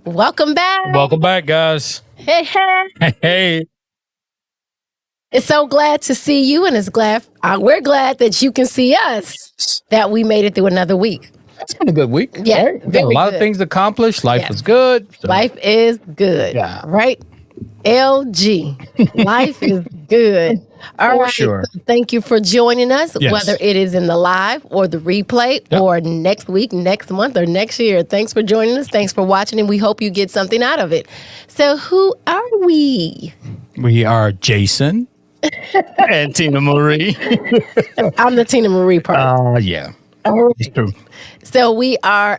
Welcome back. Welcome back, guys. Hey, hey. Hey. It's so glad to see you, and we're glad that you can see us, that we made it through another week. It's been a good week. Yeah, Right? Got a very lot good. of things accomplished. Life Yeah. was good. So- Life is good. Yeah. Right? LG. Life is good. All For right. sure. So thank you for joining us, Yes. whether it is in the live or the replay Yep. or next week, next month, or next year. Thanks for joining us. Thanks for watching, and we hope you get something out of it. So, who are we? We are Jason and Tina Marie. I'm the Tina Marie part. Yeah. All right. It's true. So we are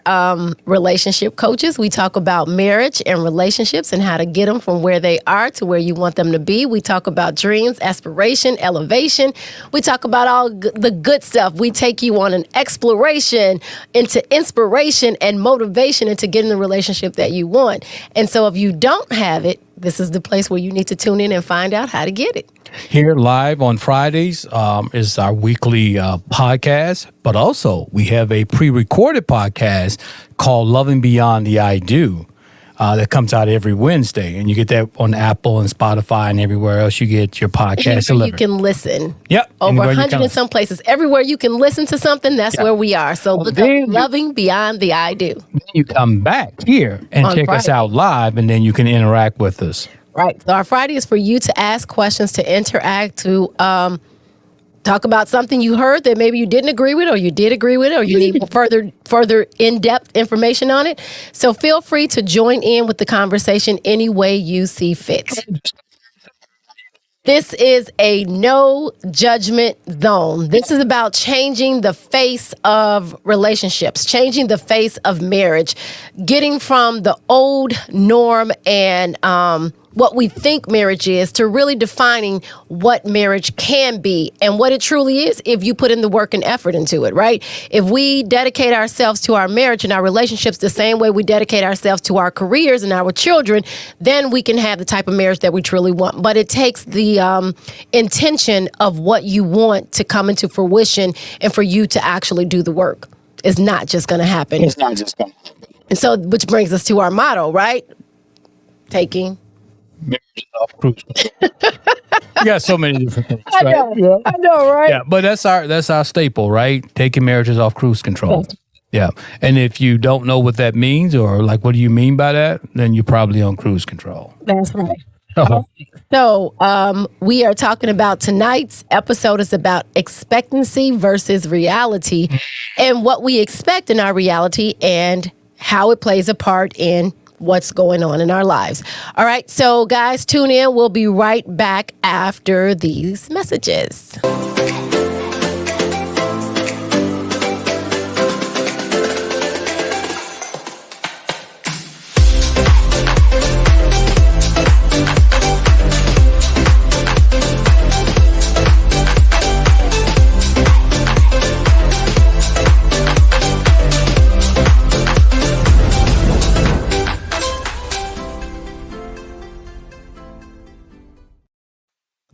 relationship coaches. We talk about marriage and relationships and how to get them from where they are to where you want them to be. We talk about dreams, aspiration, elevation. We talk about all the good stuff. We take you on an exploration into inspiration and motivation into getting the relationship that you want. And so if you don't have it, this is the place where you need to tune in and find out how to get it. Here live on Fridays is our weekly podcast, but also we have a pre-recorded podcast called Loving Beyond the I Do that comes out every Wednesday, and you get that on Apple and Spotify and everywhere else you get your podcast Here you delivered. can listen. Yep. Over anywhere you 100 can in some places. Everywhere you can listen to something, that's where we are. So look up then you- Loving Beyond the I Do. Then you come back here and On check us Friday. out live, and then you can interact with us. Right. So our Friday is for you to ask questions, to interact, to talk about something you heard that maybe you didn't agree with, or you did agree with, or you need further in-depth information on it. So feel free to join in with the conversation any way you see fit. This is a no judgment zone. This is about changing the face of relationships, changing the face of marriage, getting from the old norm and what we think marriage is to really defining what marriage can be and what it truly is if you put in the work and effort into it, right? If we dedicate ourselves to our marriage and our relationships the same way we dedicate ourselves to our careers and our children, then we can have the type of marriage that we truly want. But it takes the intention of what you want to come into fruition and for you to actually do the work. It's not just going to happen. It's not just going to And so, which brings us to our motto, right? Taking. marriage off cruise control. You got so many different things, right? I know, right? Yeah, but that's our staple, right? Taking marriages off cruise control. Yeah. And if you don't know what that means, or like what do you mean by that, then you're probably on cruise control. That's right. Uh-huh. So we are talking about tonight's episode is about expectancy versus reality and what we expect in our reality and how it plays a part in what's going on in our lives. All right, so guys, tune in. We'll be right back after these messages.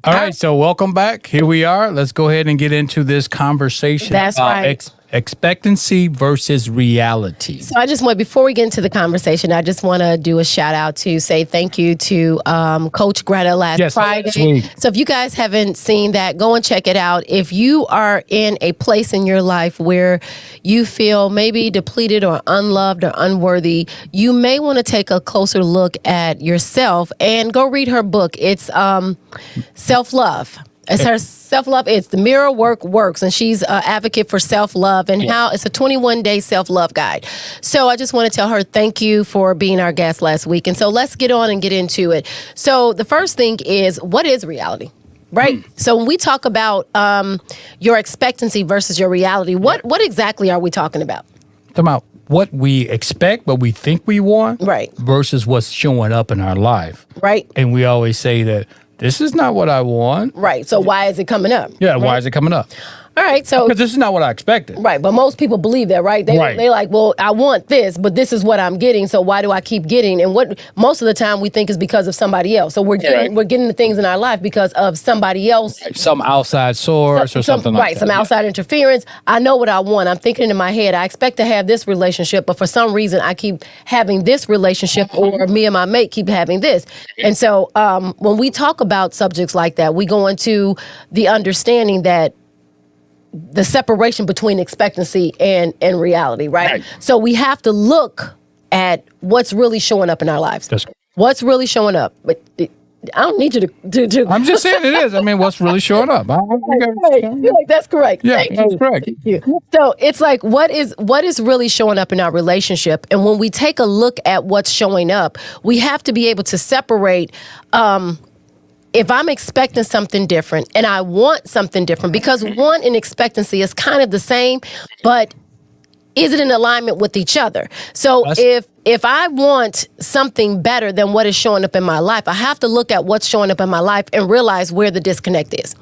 All right, so welcome back. Here we are. Let's go ahead and get into this conversation. That's about right. Expectancy versus reality. So I just want, before we get into the conversation, I just want to do a shout out to say thank you to Coach Greta last Yes, Friday. last week. So if you guys haven't seen that, go and check it out. If you are in a place in your life where you feel maybe depleted or unloved or unworthy, you may want to take a closer look at yourself and go read her book. It's Self-Love. It's her self-love. It's The Mirror Work Works. And she's an advocate for self-love and how it's a 21-day self-love guide. So I just want to tell her thank you for being our guest last week. And so let's get on and get into it. So the first thing is, what is reality? Right? So when we talk about your expectancy versus your reality, what exactly are we talking about? Talking about what we expect, what we think we want, Right. versus what's showing up in our life. Right? And we always say that this is not what I want. Right. So why is it coming up? Yeah, why is it coming up? All right. So Because this is not what I expected. right, but most people believe that, right? They like, well, I want this, but this is what I'm getting, so why do I keep getting? And what most of the time we think is because of somebody else. So we're getting the things in our life because of somebody else. Some outside source or something like that. Right, some outside interference. I know what I want. I'm thinking in my head, I expect to have this relationship, but for some reason I keep having this relationship, or me and my mate keep having this. And so when we talk about subjects like that, we go into the understanding that the separation between expectancy and reality, right? So we have to look at what's really showing up in our lives. What's really showing up. But I don't need you to I'm just saying it is. I mean, what's really showing up? You're like, that's correct. Yeah, Thank that's you. correct. Thank you. So it's like, what is really showing up in our relationship? And when we take a look at what's showing up, we have to be able to separate if I'm expecting something different and I want something different, because want and expectancy is kind of the same, but is it in alignment with each other? So if I want something better than what is showing up in my life, I have to look at what's showing up in my life and realize where the disconnect is.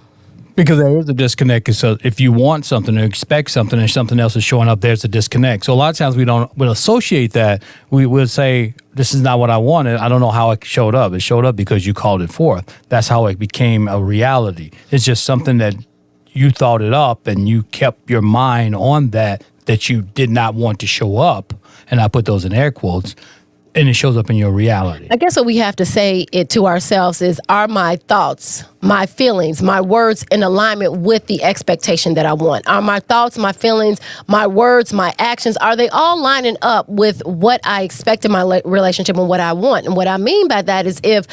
Because there is a disconnect. So if you want something or expect something and something else is showing up, there's a disconnect. So a lot of times we'll associate that. We will say, this is not what I wanted. I don't know how it showed up. It showed up because you called it forth. That's how it became a reality. It's just something that you thought it up and you kept your mind on that you did not want to show up. And I put those in air quotes. And it shows up in your reality. I guess what we have to say it to ourselves is, are my thoughts, my feelings, my words in alignment with the expectation that I want? Are my thoughts, my feelings, my words, my actions, are they all lining up with what I expect in my relationship and what I want? And what I mean by that is if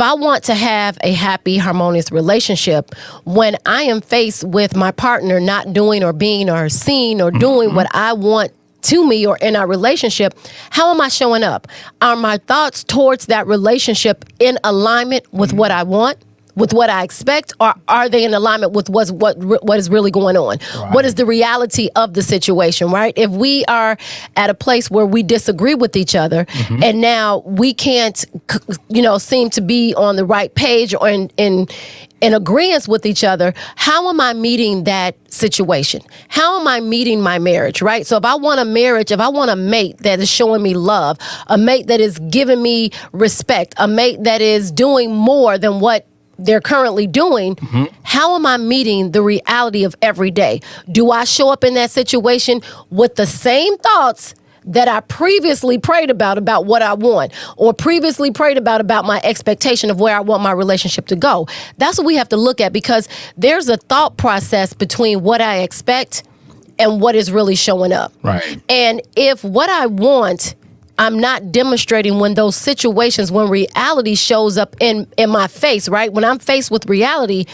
I want to have a happy, harmonious relationship, when I am faced with my partner not doing or being or seeing or doing what I want to me or in our relationship, how am I showing up? Are my thoughts towards that relationship in alignment with what I want, with what I expect, or are they in alignment with what is really going on? Right. What is the reality of the situation, right? If we are at a place where we disagree with each other and now we can't, seem to be on the right page or in agreement with each other, how am I meeting that situation? How am I meeting my marriage, right? So if I want a marriage, if I want a mate that is showing me love, a mate that is giving me respect, a mate that is doing more than what they're currently doing, how am I meeting the reality of every day? Do I show up in that situation with the same thoughts that I previously prayed about what I want, or previously prayed about my expectation of where I want my relationship to go? That's what we have to look at, because there's a thought process between what I expect and what is really showing up. Right. And if what I want, I'm not demonstrating when those situations, when reality shows up in my face, right? When I'm faced with reality,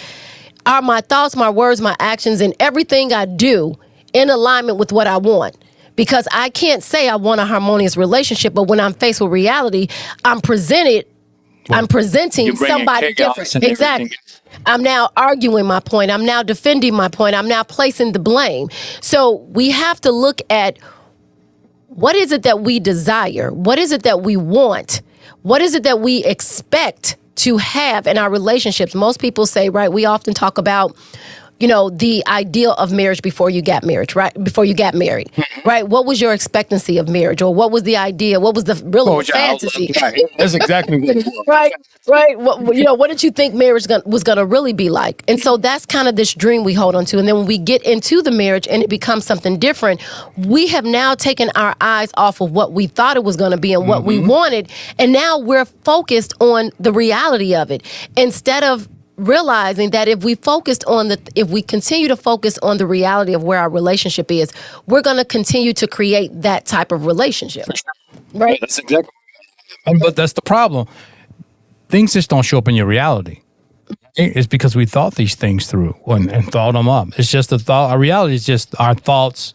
are my thoughts, my words, my actions, and everything I do in alignment with what I want? Because I can't say I want a harmonious relationship, but when I'm faced with reality, I'm presenting somebody different. Exactly. I'm now arguing my point. I'm now defending my point. I'm now placing the blame. So we have to look at, what is it that we desire? What is it that we want? What is it that we expect to have in our relationships? Most people say, right, we often talk about, the ideal of marriage before you got married, right? Before you got married, right? What was your expectancy of marriage, or what was the idea? What was the fantasy? That's exactly what it was. Right. What did you think marriage was going to really be like? And so that's kind of this dream we hold on to. And then when we get into the marriage and it becomes something different, we have now taken our eyes off of what we thought it was going to be and what we wanted. And now we're focused on the reality of it, instead of realizing that if we continue to focus on the reality of where our relationship is, we're going to continue to create that type of relationship. Right? That's exactly. But that's the problem. Things just don't show up in your reality. It's because we thought these things through and thought them up. It's just a thought. Our reality is just our thoughts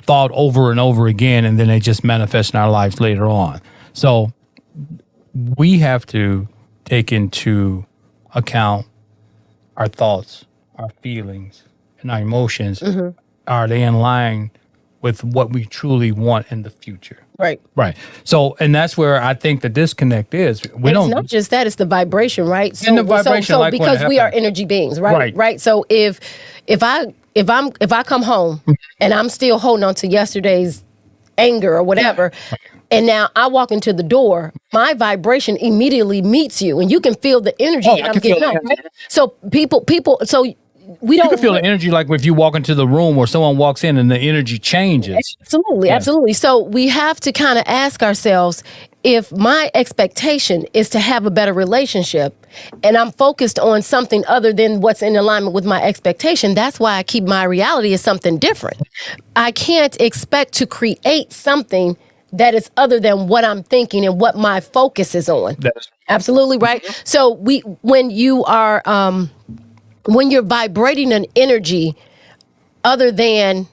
thought over and over again, and then they just manifest in our lives later on. So we have to take into account our thoughts, our feelings, and our emotions. Are they in line with what we truly want in the future? Right. So, and that's where I think the disconnect is. It's not just that; it's the vibration, right? And the vibration, because we are energy beings, right? So if I if I come home and I'm still holding on to yesterday's anger or whatever, and now I walk into the door, my vibration immediately meets you, and you can feel the energy that I'm getting out. Right? So people, so we don't. You can feel the energy like if you walk into the room or someone walks in and the energy changes. Absolutely, absolutely. So we have to kind of ask ourselves, if my expectation is to have a better relationship and I'm focused on something other than what's in alignment with my expectation, that's why I keep my reality as something different. I can't expect to create something that is other than what I'm thinking and what my focus is on. That's absolutely right. So when you're vibrating an energy other than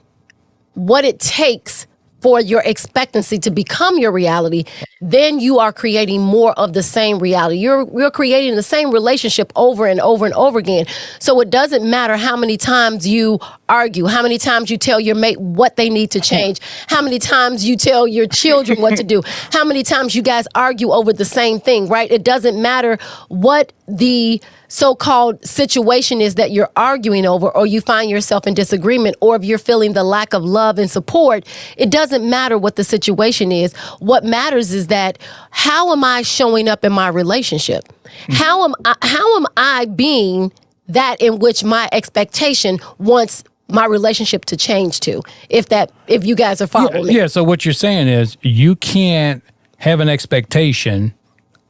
what it takes for your expectancy to become your reality, then you are creating more of the same reality. You're creating the same relationship over and over and over again. So it doesn't matter how many times you argue, how many times you tell your mate what they need to change, how many times you tell your children what to do, how many times you guys argue over the same thing, right? It doesn't matter what the so-called situation is that you're arguing over, or you find yourself in disagreement, or if you're feeling the lack of love and support. It doesn't matter what the situation is. What matters is that, how am I showing up in my relationship? How am I being that in which my expectation wants my relationship to change to? If you guys are following me. Yeah, so what you're saying is you can't have an expectation,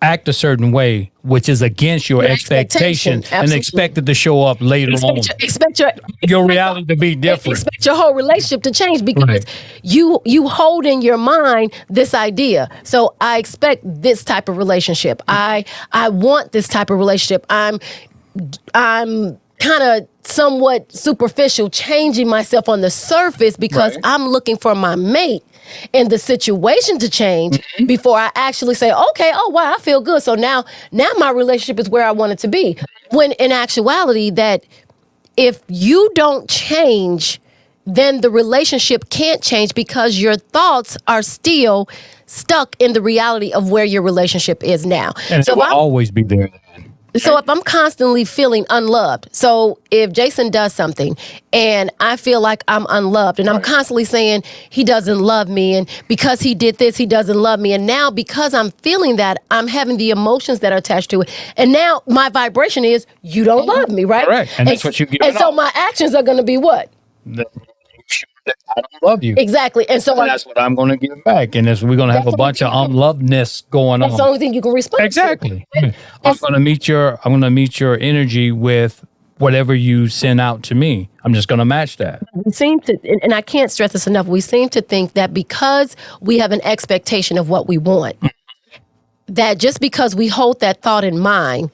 act a certain way, which is against your expectation, and expect it to show up later on. Expect your reality to be different. Expect your whole relationship to change because you hold in your mind this idea. So I expect this type of relationship. I want this type of relationship. I'm kind of somewhat superficial, changing myself on the surface because I'm looking for my mate and the situation to change before I actually say, okay, oh wow, I feel good. So now my relationship is where I want it to be. When in actuality, that if you don't change, then the relationship can't change because your thoughts are still stuck in the reality of where your relationship is now. And so it will always be there. So if I'm constantly feeling unloved, so if Jason does something and I feel like I'm unloved and I'm constantly saying he doesn't love me, and because he did this, he doesn't love me. And now because I'm feeling that, I'm having the emotions that are attached to it. And now my vibration is, you don't love me, right? Correct. And that's what you give. And so my actions are going to be what? I don't love you. Exactly. And so that's what I'm going to give back. And we're going to have a bunch of unlovedness going on. That's the only thing you can respond to. I'm going to meet your energy with whatever you send out to me. I'm just going to match that. We seem to, and I can't stress this enough, we seem to think that because we have an expectation of what we want, that just because we hold that thought in mind,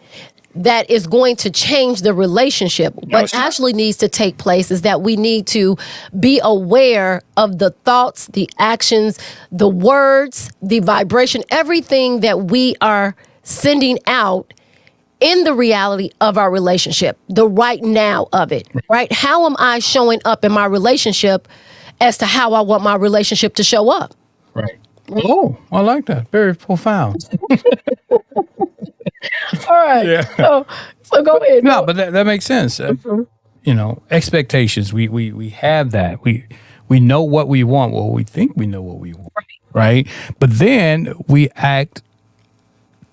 that is going to change the relationship. What actually needs to take place is that we need to be aware of the thoughts, the actions, the words, the vibration, everything that we are sending out in the reality of our relationship, the right now of it, right? How am I showing up in my relationship as to how I want my relationship to show up? Right. Oh, I like that. Very profound. All right. Yeah. So go ahead. No, but that makes sense. You know, expectations. We have that. We know what we want. Well, we think we know what we want, right? But then we act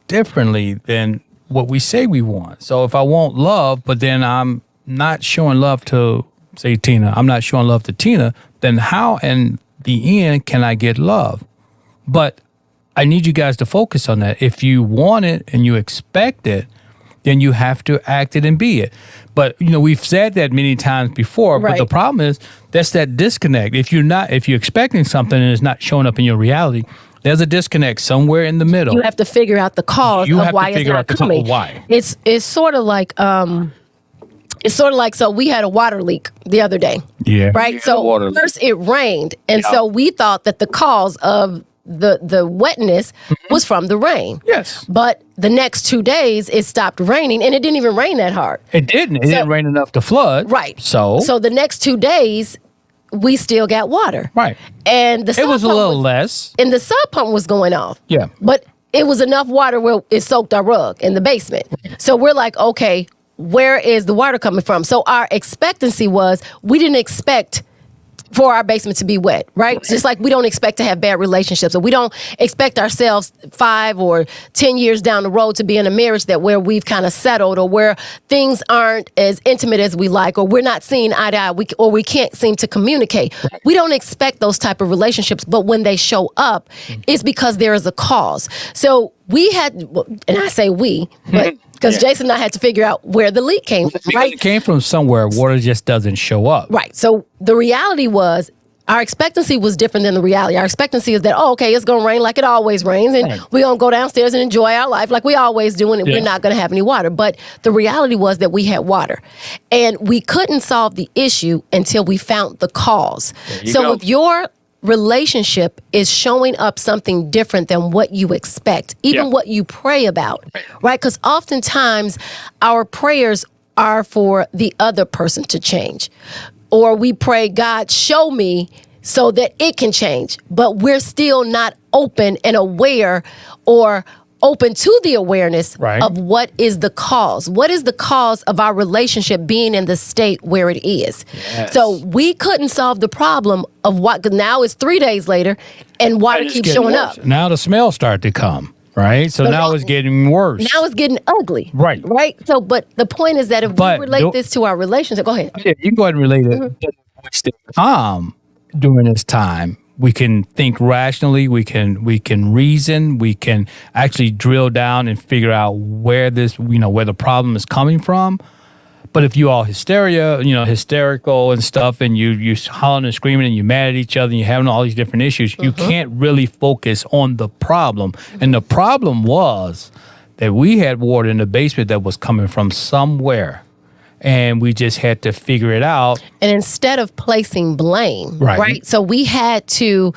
differently than what we say we want. So if I want love, but then I'm not showing love to, say, Tina, I'm not showing love to Tina, then how in the end can I get love? But I need you guys to focus on that. If you want it and you expect it, then you have to act it and be it. But, you know, we've said that many times before, but the problem is that's that disconnect. If you're expecting something and it's not showing up in your reality, there's a disconnect somewhere in the middle. You have to figure out the cause of why it's not coming. It's sort of like so we had a water leak the other day. Yeah. Right? So first it rained. And so we thought that the cause of the wetness was from the rain. Yes. But the next 2 days it stopped raining, and it didn't even rain that hard. It didn't. It didn't rain enough to flood. Right. So the next 2 days we still got water. Right. And it was a little less. And the sub pump was going off. Yeah. But it was enough water where it soaked our rug in the basement. So we're like, okay, where is the water coming from? So our expectancy was, we didn't expect for our basement to be wet, right? Just like we don't expect to have bad relationships, or we don't expect ourselves 5 or 10 years down the road to be in a marriage that where we've kind of settled, or where things aren't as intimate as we like, or we're not seeing eye to eye, or we can't seem to communicate. Right. We don't expect those type of relationships, but when they show up, it's because there is a cause. So we had, and I say we, but because Jason and I had to figure out where the leak came from, right? It came from somewhere. Water just doesn't show up. Right. So the reality was, our expectancy was different than the reality. Our expectancy is that, oh, okay, it's going to rain like it always rains, and we're going to go downstairs and enjoy our life like we always do, and we're not going to have any water. But the reality was that we had water, and we couldn't solve the issue until we found the cause. So if your relationship is showing up something different than what you expect, even what you pray about, right? Because oftentimes our prayers are for the other person to change. Or we pray, God, show me so that it can change. But we're still not open and aware, or open to the awareness of what is the cause. What is the cause of our relationship being in the state where it is? Yes. So we couldn't solve the problem of what, now it's 3 days later and water keeps showing up. Now the smell started to come. Right. So now it's getting worse. Now it's getting ugly. Right. Right. So, but the point is that if we relate this to our relationship, go ahead. Yeah, you can go ahead and relate it. During this time, we can think rationally. We can reason. We can actually drill down and figure out where where the problem is coming from. But if you all hysterical and stuff, and you hollering and screaming and you're mad at each other and you're having all these different issues, you can't really focus on the problem. And the problem was that we had water in the basement that was coming from somewhere, and we just had to figure it out. And instead of placing blame, right? So we had to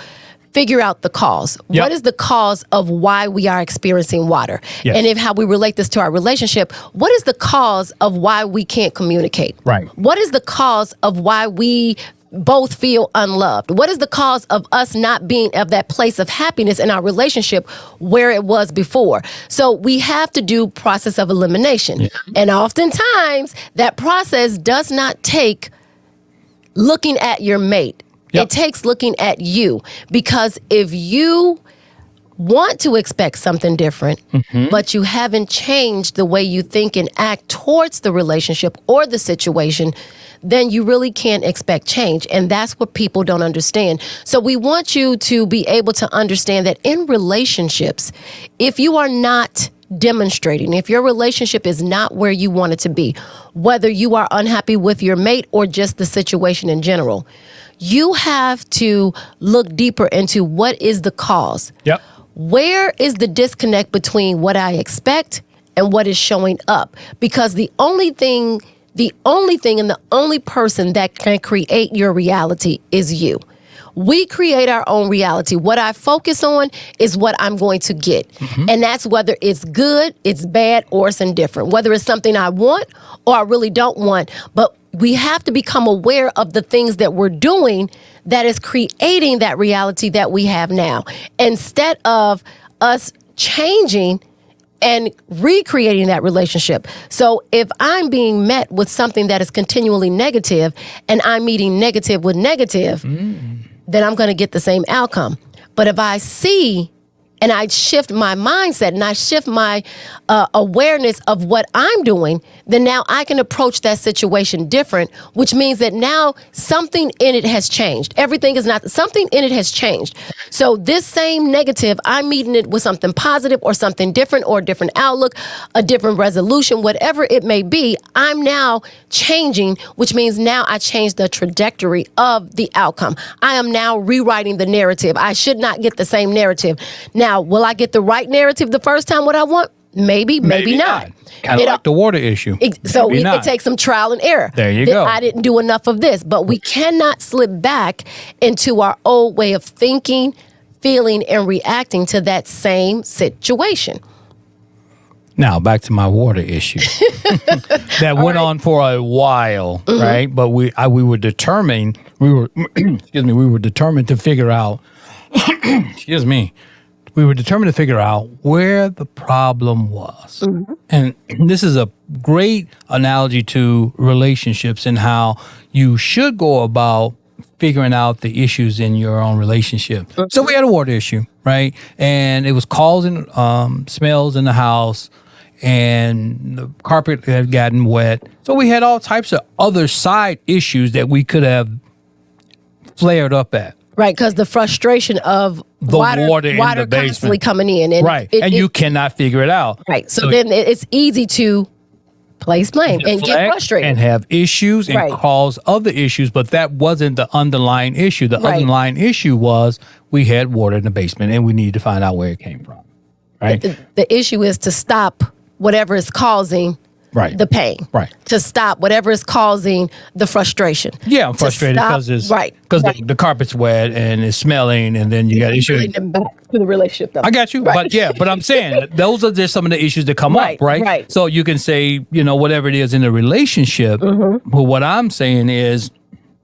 figure out the cause. Yep. What is the cause of why we are experiencing water? Yes. And if how we relate this to our relationship, what is the cause of why we can't communicate? Right. What is the cause of why we both feel unloved? What is the cause of us not being of that place of happiness in our relationship where it was before? So we have to do process of elimination. Yeah. And oftentimes that process does not take looking at your mate. Yep. It takes looking at you, because if you want to expect something different, but you haven't changed the way you think and act towards the relationship or the situation, then you really can't expect change. And that's what people don't understand. So we want you to be able to understand that in relationships, if you are not demonstrating, if your relationship is not where you want it to be, whether you are unhappy with your mate or just the situation in general, you have to look deeper into what is the cause. Yep. Where is the disconnect between what I expect and what is showing up? Because the only thing and the only person that can create your reality is you. We create our own reality. What I focus on is what I'm going to get. And that's whether it's good, it's bad, or it's indifferent. Whether it's something I want or I really don't want. But we have to become aware of the things that we're doing that is creating that reality that we have now. Instead of us changing and recreating that relationship. So if I'm being met with something that is continually negative and I'm meeting negative with negative, then I'm going to get the same outcome. But if I see and I shift my mindset and I shift my awareness of what I'm doing, then now I can approach that situation different, which means that now something in it has changed. Everything is not, something in it has changed. So this same negative, I'm meeting it with something positive or something different or a different outlook, a different resolution, whatever it may be, I'm now changing, which means now I change the trajectory of the outcome. I am now rewriting the narrative. I should not get the same narrative. Now, will I get the right narrative the first time what I want? Maybe not. Kind of like the water issue. So it takes some trial and error. There you go. I didn't do enough of this, but we cannot slip back into our old way of thinking, feeling, and reacting to that same situation. Now, back to my water issue. That went on for a while, right? But we were determined to figure out, we we were determined to figure out where the problem was. And this is a great analogy to relationships and how you should go about figuring out the issues in your own relationship. So we had a water issue, right? And it was causing smells in the house, and the carpet had gotten wet. So we had all types of other side issues that we could have flared up at. Right, because the frustration of The water in the constantly basement. coming in. And Right. And you cannot figure it out. Right. So then it's easy to place blame and get deflect frustrated. and have issues and Right. cause other issues, but that wasn't the underlying issue. The Right. underlying issue was we had water in the basement and we needed to find out where it came from. Right? The issue is to stop whatever is causing Right. the pain. Right. To stop whatever is causing the frustration. Yeah, I'm frustrated stop- because it's right. because Right. the carpet's wet and it's smelling, and then you got issues. Bring them back to the relationship. Though. I got you, Right. but I'm saying those are just some of the issues that come Right, up, right? right. So you can say, whatever it is in a relationship, Mm-hmm. but what I'm saying is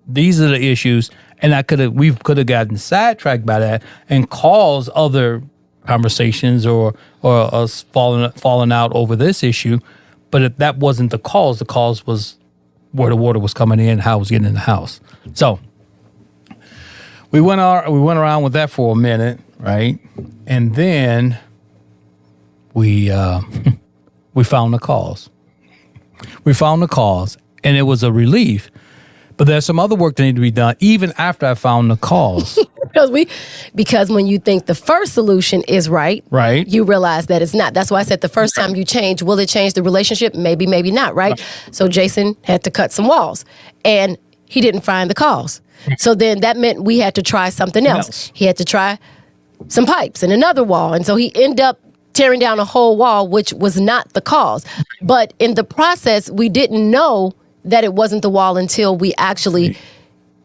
these are the issues, and we could have gotten sidetracked by that and caused other conversations or us falling out over this issue. But if that wasn't the cause was where the water was coming in, how it was getting in the house. So we went around with that for a minute, right? And then we found the cause. We found the cause, and it was a relief. But there's some other work that needed to be done even after I found the cause. Because when you think the first solution is right, Right. you realize that it's not. That's why I said the first time you change, will it change the relationship? Maybe, maybe not, right? So Jason had to cut some walls, and he didn't find the cause. So then that meant we had to try something else. He had to try some pipes and another wall, and so he ended up tearing down a whole wall, which was not the cause. But in the process, we didn't know that it wasn't the wall until we actually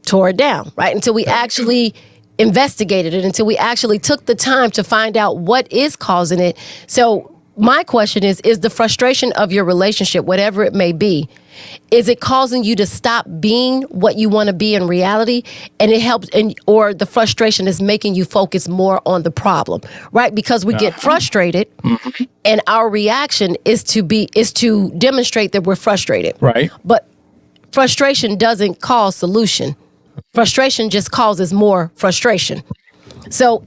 tore it down, right? Until we actually investigated it, until we actually took the time to find out what is causing it. So my question is the frustration of your relationship, whatever it may be, is it causing you to stop being what you want to be in reality? And it helps, or the frustration is making you focus more on the problem, right? Because we get frustrated, and our reaction is to demonstrate that we're frustrated. Right. But frustration doesn't cause solution. Frustration just causes more frustration. So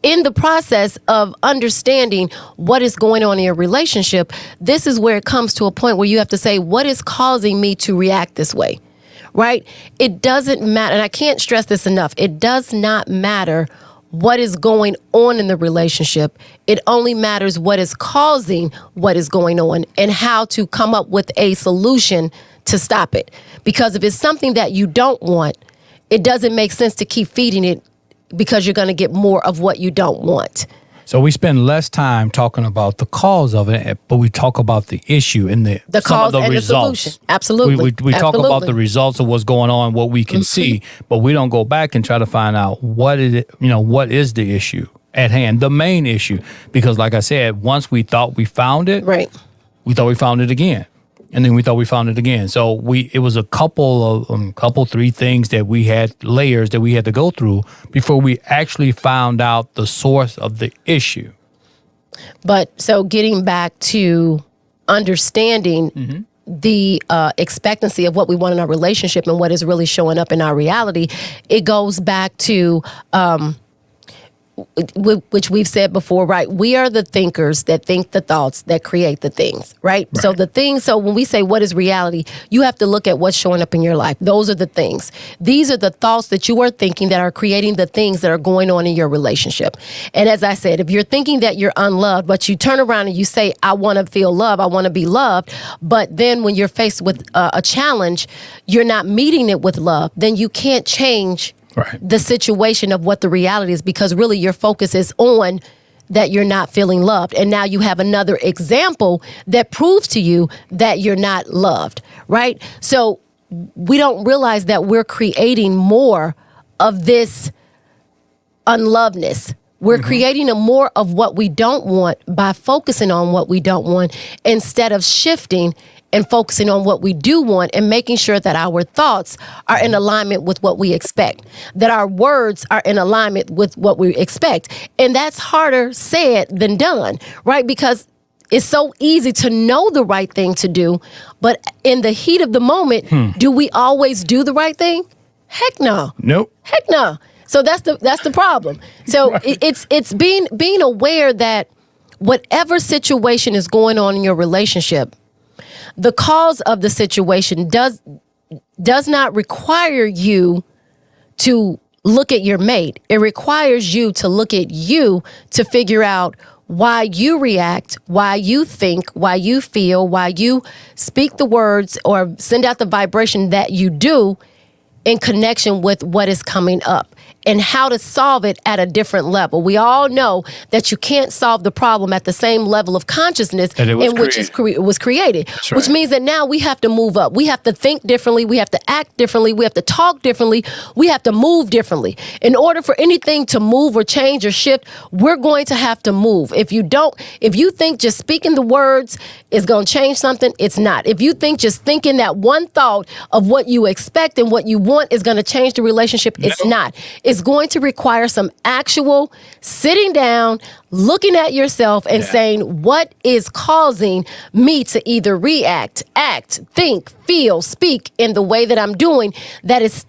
in the process of understanding what is going on in your relationship, this is where it comes to a point where you have to say, what is causing me to react this way, right? It doesn't matter, and I can't stress this enough, it does not matter what is going on in the relationship. It only matters what is causing what is going on and how to come up with a solution to stop it. Because if it's something that you don't want, it doesn't make sense to keep feeding it, because you're going to get more of what you don't want. So we spend less time talking about the cause of it, but we talk about the issue and the some cause of the and results. the solution. Absolutely. We talk about Absolutely. the results of what's going on, what we can see, but we don't go back and try to find out what is the issue at hand, the main issue. Because like I said, once we thought we found it, Right. we thought we found it again. And then we thought we found it again. So it was a couple, 3 things that we had, layers that we had to go through before we actually found out the source of the issue. But so getting back to understanding the expectancy of what we want in our relationship and what is really showing up in our reality, it goes back to which we've said before, right? We are the thinkers that think the thoughts that create the things, right? So when we say what is reality, you have to look at what's showing up in your life. Those are the things. These are the thoughts that you are thinking that are creating the things that are going on in your relationship. And as I said, if you're thinking that you're unloved, but you turn around and you say, I want to feel love, I want to be loved, but then when you're faced with a challenge, you're not meeting it with love, then you can't change the situation of what the reality is, because really your focus is on that you're not feeling loved. And now you have another example that proves to you that you're not loved, right? So we don't realize that we're creating more of this unlovedness. We're creating more of what we don't want by focusing on what we don't want instead of shifting and focusing on what we do want and making sure that our thoughts are in alignment with what we expect, that our words are in alignment with what we expect. And that's harder said than done, right? Because it's so easy to know the right thing to do, but in the heat of the moment, do we always do the right thing? Heck no. Nope. Heck no. So that's the problem. So it's being aware that whatever situation is going on in your relationship, the cause of the situation does not require you to look at your mate. It requires you to look at you to figure out why you react, why you think, why you feel, why you speak the words or send out the vibration that you do in connection with what is coming up and how to solve it at a different level. We all know that you can't solve the problem at the same level of consciousness in which it was created, right. Which means that now we have to move up. We have to think differently. We have to act differently. We have to talk differently. We have to move differently. In order for anything to move or change or shift, we're going to have to move. If you think just speaking the words is going to change something, it's not. If you think just thinking that one thought of what you expect and what you want is going to change the relationship, it's not. It's going to require some actual sitting down, looking at yourself and saying, what is causing me to either react, act, think, feel, speak in the way that I'm doing that is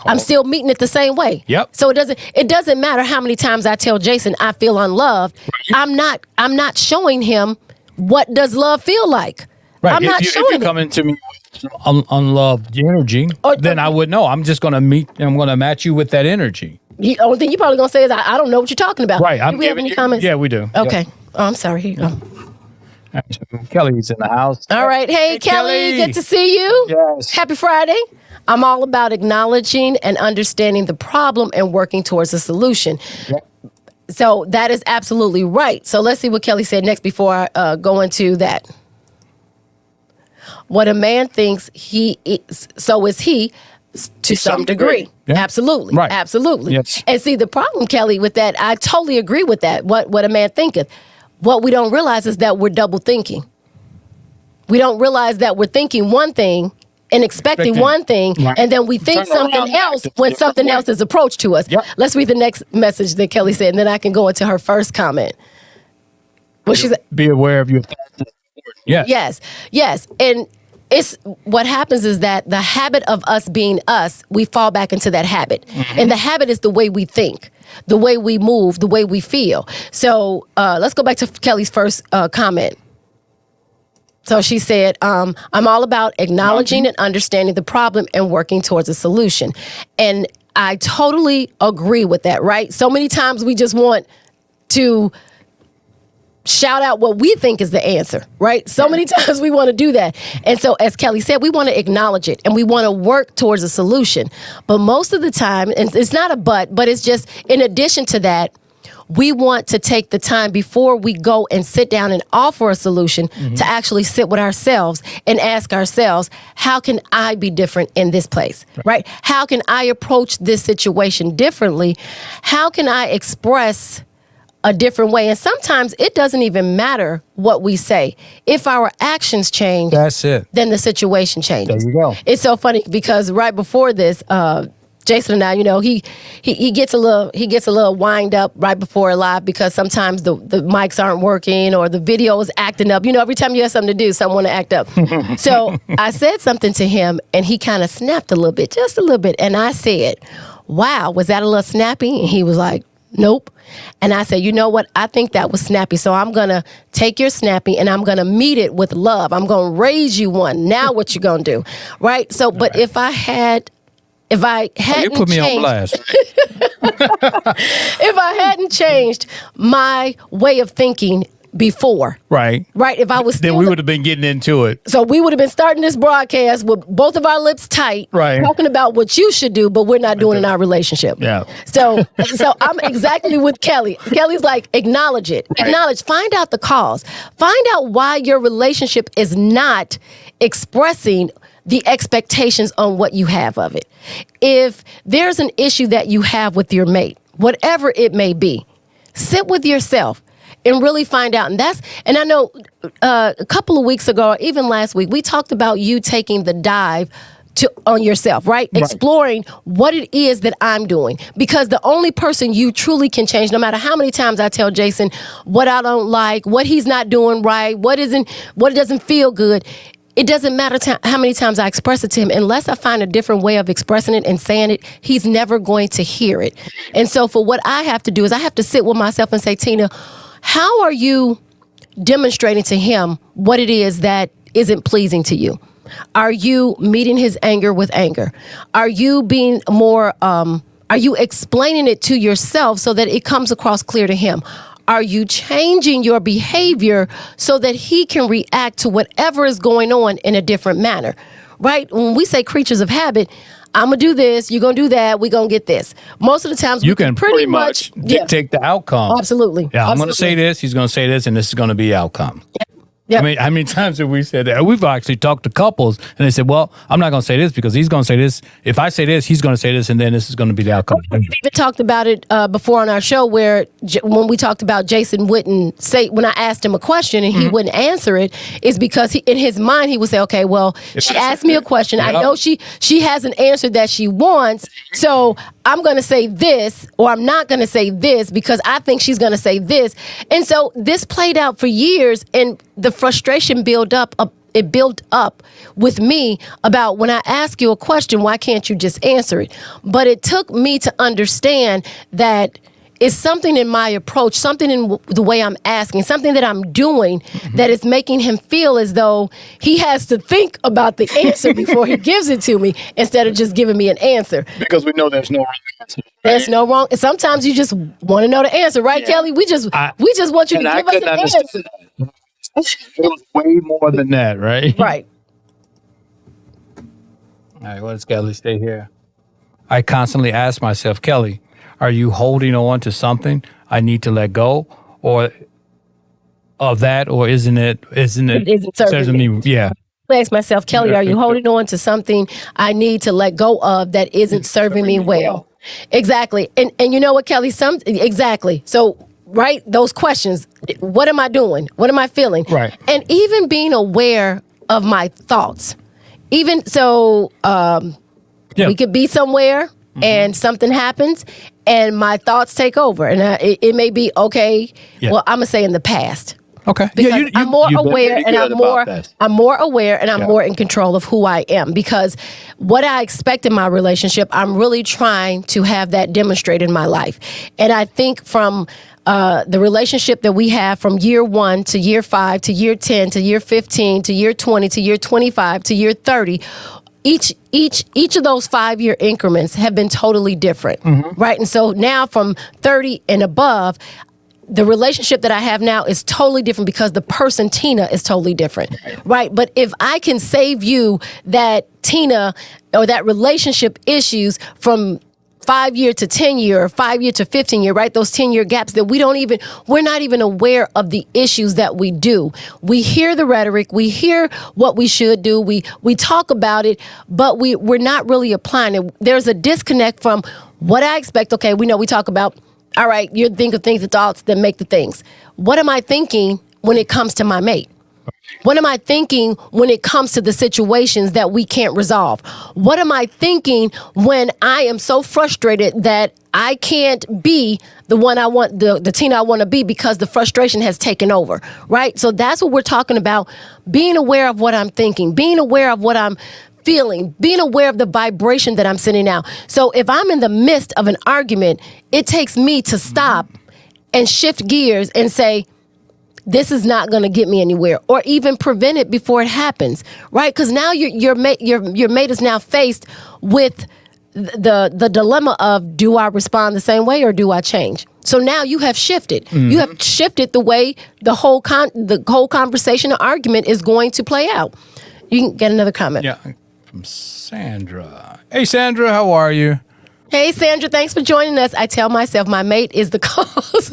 I'm still meeting it the same way. Yep. So it doesn't matter how many times I tell Jason I feel unloved. Right. I'm not showing him what does love feel like. Right. I'm not showing if you're coming to me with unloved energy, then I would know. I'm just going to meet and I'm going to match you with that energy. The only thing you're probably going to say is, I don't know what you're talking about. Right. Do we have any comments? Yeah, we do. Okay. Yep. Oh, I'm sorry. Here you go. Kelly's in the house. All right. Hey, Kelly. Good to see you. Yes. Happy Friday. I'm all about acknowledging and understanding the problem and working towards a solution. Yep. So that is absolutely right. So let's see what Kelly said next before I go into that. What a man thinks he is, so is he to some degree. Yeah. Absolutely. Right. Absolutely. Yes. And see, the problem, Kelly, with that, I totally agree with that, what a man thinketh. What we don't realize is that we're double thinking. We don't realize that we're thinking one thing and expecting one thing, right. And then we think something else when something else is approached to us. Yep. Let's read the next message that Kelly said, and then I can go into her first comment. What she said. Be aware of your thoughts. Yes. And it's what happens is that the habit of us being us, we fall back into that habit. Mm-hmm. And the habit is the way we think, the way we move, the way we feel. So let's go back to Kelly's first comment. So she said, I'm all about acknowledging and understanding the problem and working towards a solution. And I totally agree with that, right? So many times we just want to shout out what we think is the answer, right? So many times we want to do that. And so as Kelly said, we want to acknowledge it and we want to work towards a solution. But most of the time, and it's not a but it's just in addition to that, we want to take the time before we go and sit down and offer a solution to actually sit with ourselves and ask ourselves, how can I be different in this place, right? How can I approach this situation differently? How can I express a different way? And sometimes it doesn't even matter what we say. If our actions change, that's it. Then the situation changes. There you go. It's so funny because right before this, Jason and I, he gets a little wind up right before live because sometimes the mics aren't working or the video is acting up. Every time you have something to do, someone to act up. So I said something to him and he kind of snapped a little bit, just a little bit. And I said, wow, was that a little snappy? And he was like, nope. And I said, you know what? I think that was snappy. So I'm going to take your snappy and I'm going to meet it with love. I'm going to raise you one. Now what you going to do? Right? So, but if I hadn't you put me on blast. If I hadn't changed my way of thinking before. Right. If I was then we would have been getting into it. So we would have been starting this broadcast with both of our lips tight, right, talking about what you should do, but we're not doing in our relationship. Yeah. So I'm exactly with Kelly. Kelly's like, acknowledge it. Right. Acknowledge, find out the cause. Find out why your relationship is not expressing the expectations on what you have of it. If there's an issue that you have with your mate, whatever it may be, sit with yourself and really find out. And I know a couple of weeks ago, or even last week, we talked about you taking the dive on yourself, right? Exploring what it is that I'm doing, because the only person you truly can change, no matter how many times I tell Jason what I don't like, what he's not doing right, what doesn't feel good. It doesn't matter how many times I express it to him, unless I find a different way of expressing it and saying it, he's never going to hear it. And so for what I have to do is I have to sit with myself and say, Tina, how are you demonstrating to him what it is that isn't pleasing to you? Are you meeting his anger with anger? Are you being more, are you explaining it to yourself so that it comes across clear to him? Are you changing your behavior so that he can react to whatever is going on in a different manner? Right? When we say creatures of habit, I'm going to do this, you're going to do that, we're going to get this. Most of the times you can pretty much dictate the outcome. Absolutely. Yeah, I'm going to say this, he's going to say this, and this is going to be the outcome. Yep. I mean, how many times have we said that? We've actually talked to couples, and they said, well, I'm not going to say this because he's going to say this. If I say this, he's going to say this, and then this is going to be the outcome. We've even talked about it before on our show where when we talked about Jason wouldn't say, when I asked him a question and he wouldn't answer it, is because in his mind he would say, okay, well, she asked me a question. I know she hasn't answered that she wants, so I'm going to say this, or I'm not going to say this because I think she's going to say this. And so this played out for years, and the frustration built up with me about when I ask you a question, why can't you just answer it? But it took me to understand that it's something in my approach, something in the way I'm asking, something that I'm doing that is making him feel as though he has to think about the answer before he gives it to me instead of just giving me an answer. Because we know there's no wrong answer. Right? There's no wrong. Sometimes you just want to know the answer, right, Kelly? We just want you to give us an answer. It was way more than that, right? Right. All right, let's Kelly stay here. I constantly ask myself, Kelly, are you holding on to something I need to let go, or of that, or isn't it serving me? Yeah. I ask myself, Kelly, are you holding on to something I need to let go of that isn't serving me well? Exactly. And you know what, Kelly? Exactly. So, right, those questions. What am I doing? What am I feeling? Right. And even being aware of my thoughts. Even so, we could be somewhere and something happens and my thoughts take over. And it may be, okay, well, I'm going to say in the past. Okay. Because I'm more aware and I'm more aware and I'm more in control of who I am, because what I expect in my relationship, I'm really trying to have that demonstrated in my life. And I think from the relationship that we have from year 1 to year 5 to year 10 to year 15 to year 20 to year 25 to year 30, each of those 5-year increments have been totally different, right? And so now from 30 and above, the relationship that I have now is totally different because the person, Tina, is totally different, right? But if I can save you that Tina or that relationship issues from 5-year to 10-year or 5-year to 15-year, right? Those 10-year gaps that we're not even aware of the issues that we do. We hear the rhetoric, we hear what we should do, we talk about it, but we're not really applying it. There's a disconnect from what I expect. Okay, we talk about, all right, you think of things, the thoughts that make the things. What am I thinking when it comes to my mate? What am I thinking when it comes to the situations that we can't resolve? What am I thinking when I am so frustrated that I can't be the one I want, the Tina I want to be, because the frustration has taken over, right? So that's what we're talking about, being aware of what I'm thinking, being aware of what I'm feeling, being aware of the vibration that I'm sending out. So if I'm in the midst of an argument, it takes me to stop and shift gears and say, this is not going to get me anywhere, or even prevent it before it happens, right? Because now your mate is now faced with the dilemma of, do I respond the same way or do I change? So now you have shifted. You have shifted the way the whole conversation or argument is going to play out. You can get another comment. Yeah, from Sandra. Hey, Sandra, how are you? Hey, Sandra, thanks for joining us. I tell myself my mate is the cause.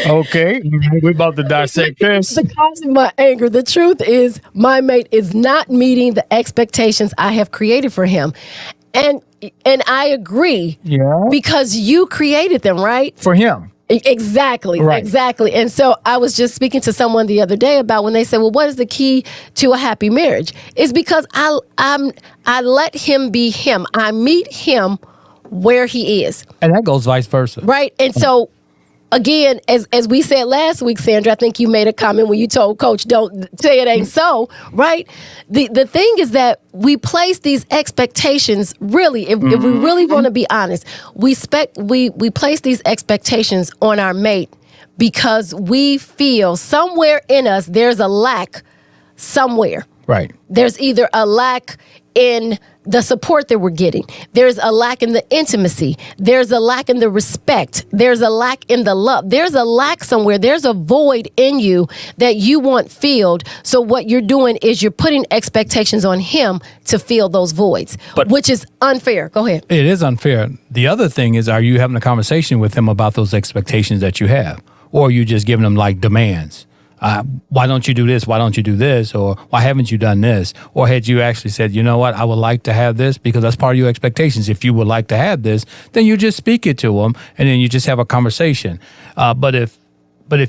Okay, we're about to dissect this. The cause of my anger. The truth is, my mate is not meeting the expectations I have created for him. And I agree. Yeah. Because you created them, right? For him. Exactly. Right. Exactly. And so I was just speaking to someone the other day about when they said, well, what is the key to a happy marriage? It's because I let him be him. I meet him where he is. And that goes vice versa. Right. And so again, as we said last week, Sandra, I think you made a comment when you told Coach, don't say it ain't so, right? The thing is that we place these expectations, really, if we really want to be honest, we place these expectations on our mate because we feel somewhere in us there's a lack somewhere. Right. There's either a lack in the support that we're getting. There's a lack in the intimacy. There's a lack in the respect. There's a lack in the love. There's a lack somewhere. There's a void in you that you want filled. So what you're doing is you're putting expectations on him to fill those voids, which is unfair. Go ahead. It is unfair. The other thing is, are you having a conversation with him about those expectations that you have? Or are you just giving them like demands? Why don't you do this? Why don't you do this? Or why haven't you done this? Or had you actually said, you know what, I would like to have this because that's part of your expectations. If you would like to have this, then you just speak it to them and then you just have a conversation. But if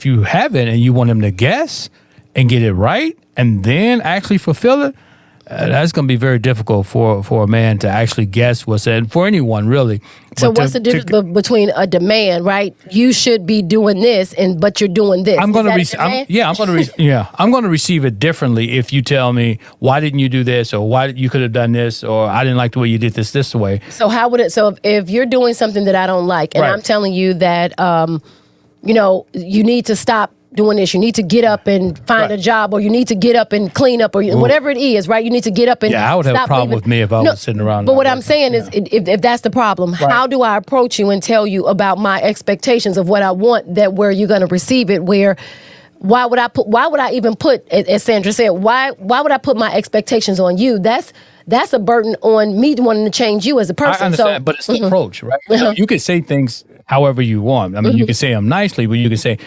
you haven't and you want him to guess and get it right and then actually fulfill it, that's going to be very difficult for a man to actually guess what's said, for anyone really. So what's the difference between a demand, right? You should be doing this, but you're doing this. I'm going to receive it differently if you tell me, why didn't you do this, or why you could have done this, or I didn't like the way you did this way. So how would it? So if you're doing something that I don't like, and I'm telling you that, you need to stop doing this. You need to get up and find a job, or you need to get up and clean up, or whatever it is, right? You need to get up and I would have a problem with me if I was sitting around. But what I'm saying is, if that's the problem, how do I approach you and tell you about my expectations of what I want, that where you're going to receive it, where why would I even put, as Sandra said, why would I put my expectations on you? That's a burden on me wanting to change you as a person. I understand, but it's the approach, right? You can say things however you want. I mean, you can say them nicely, but you can say,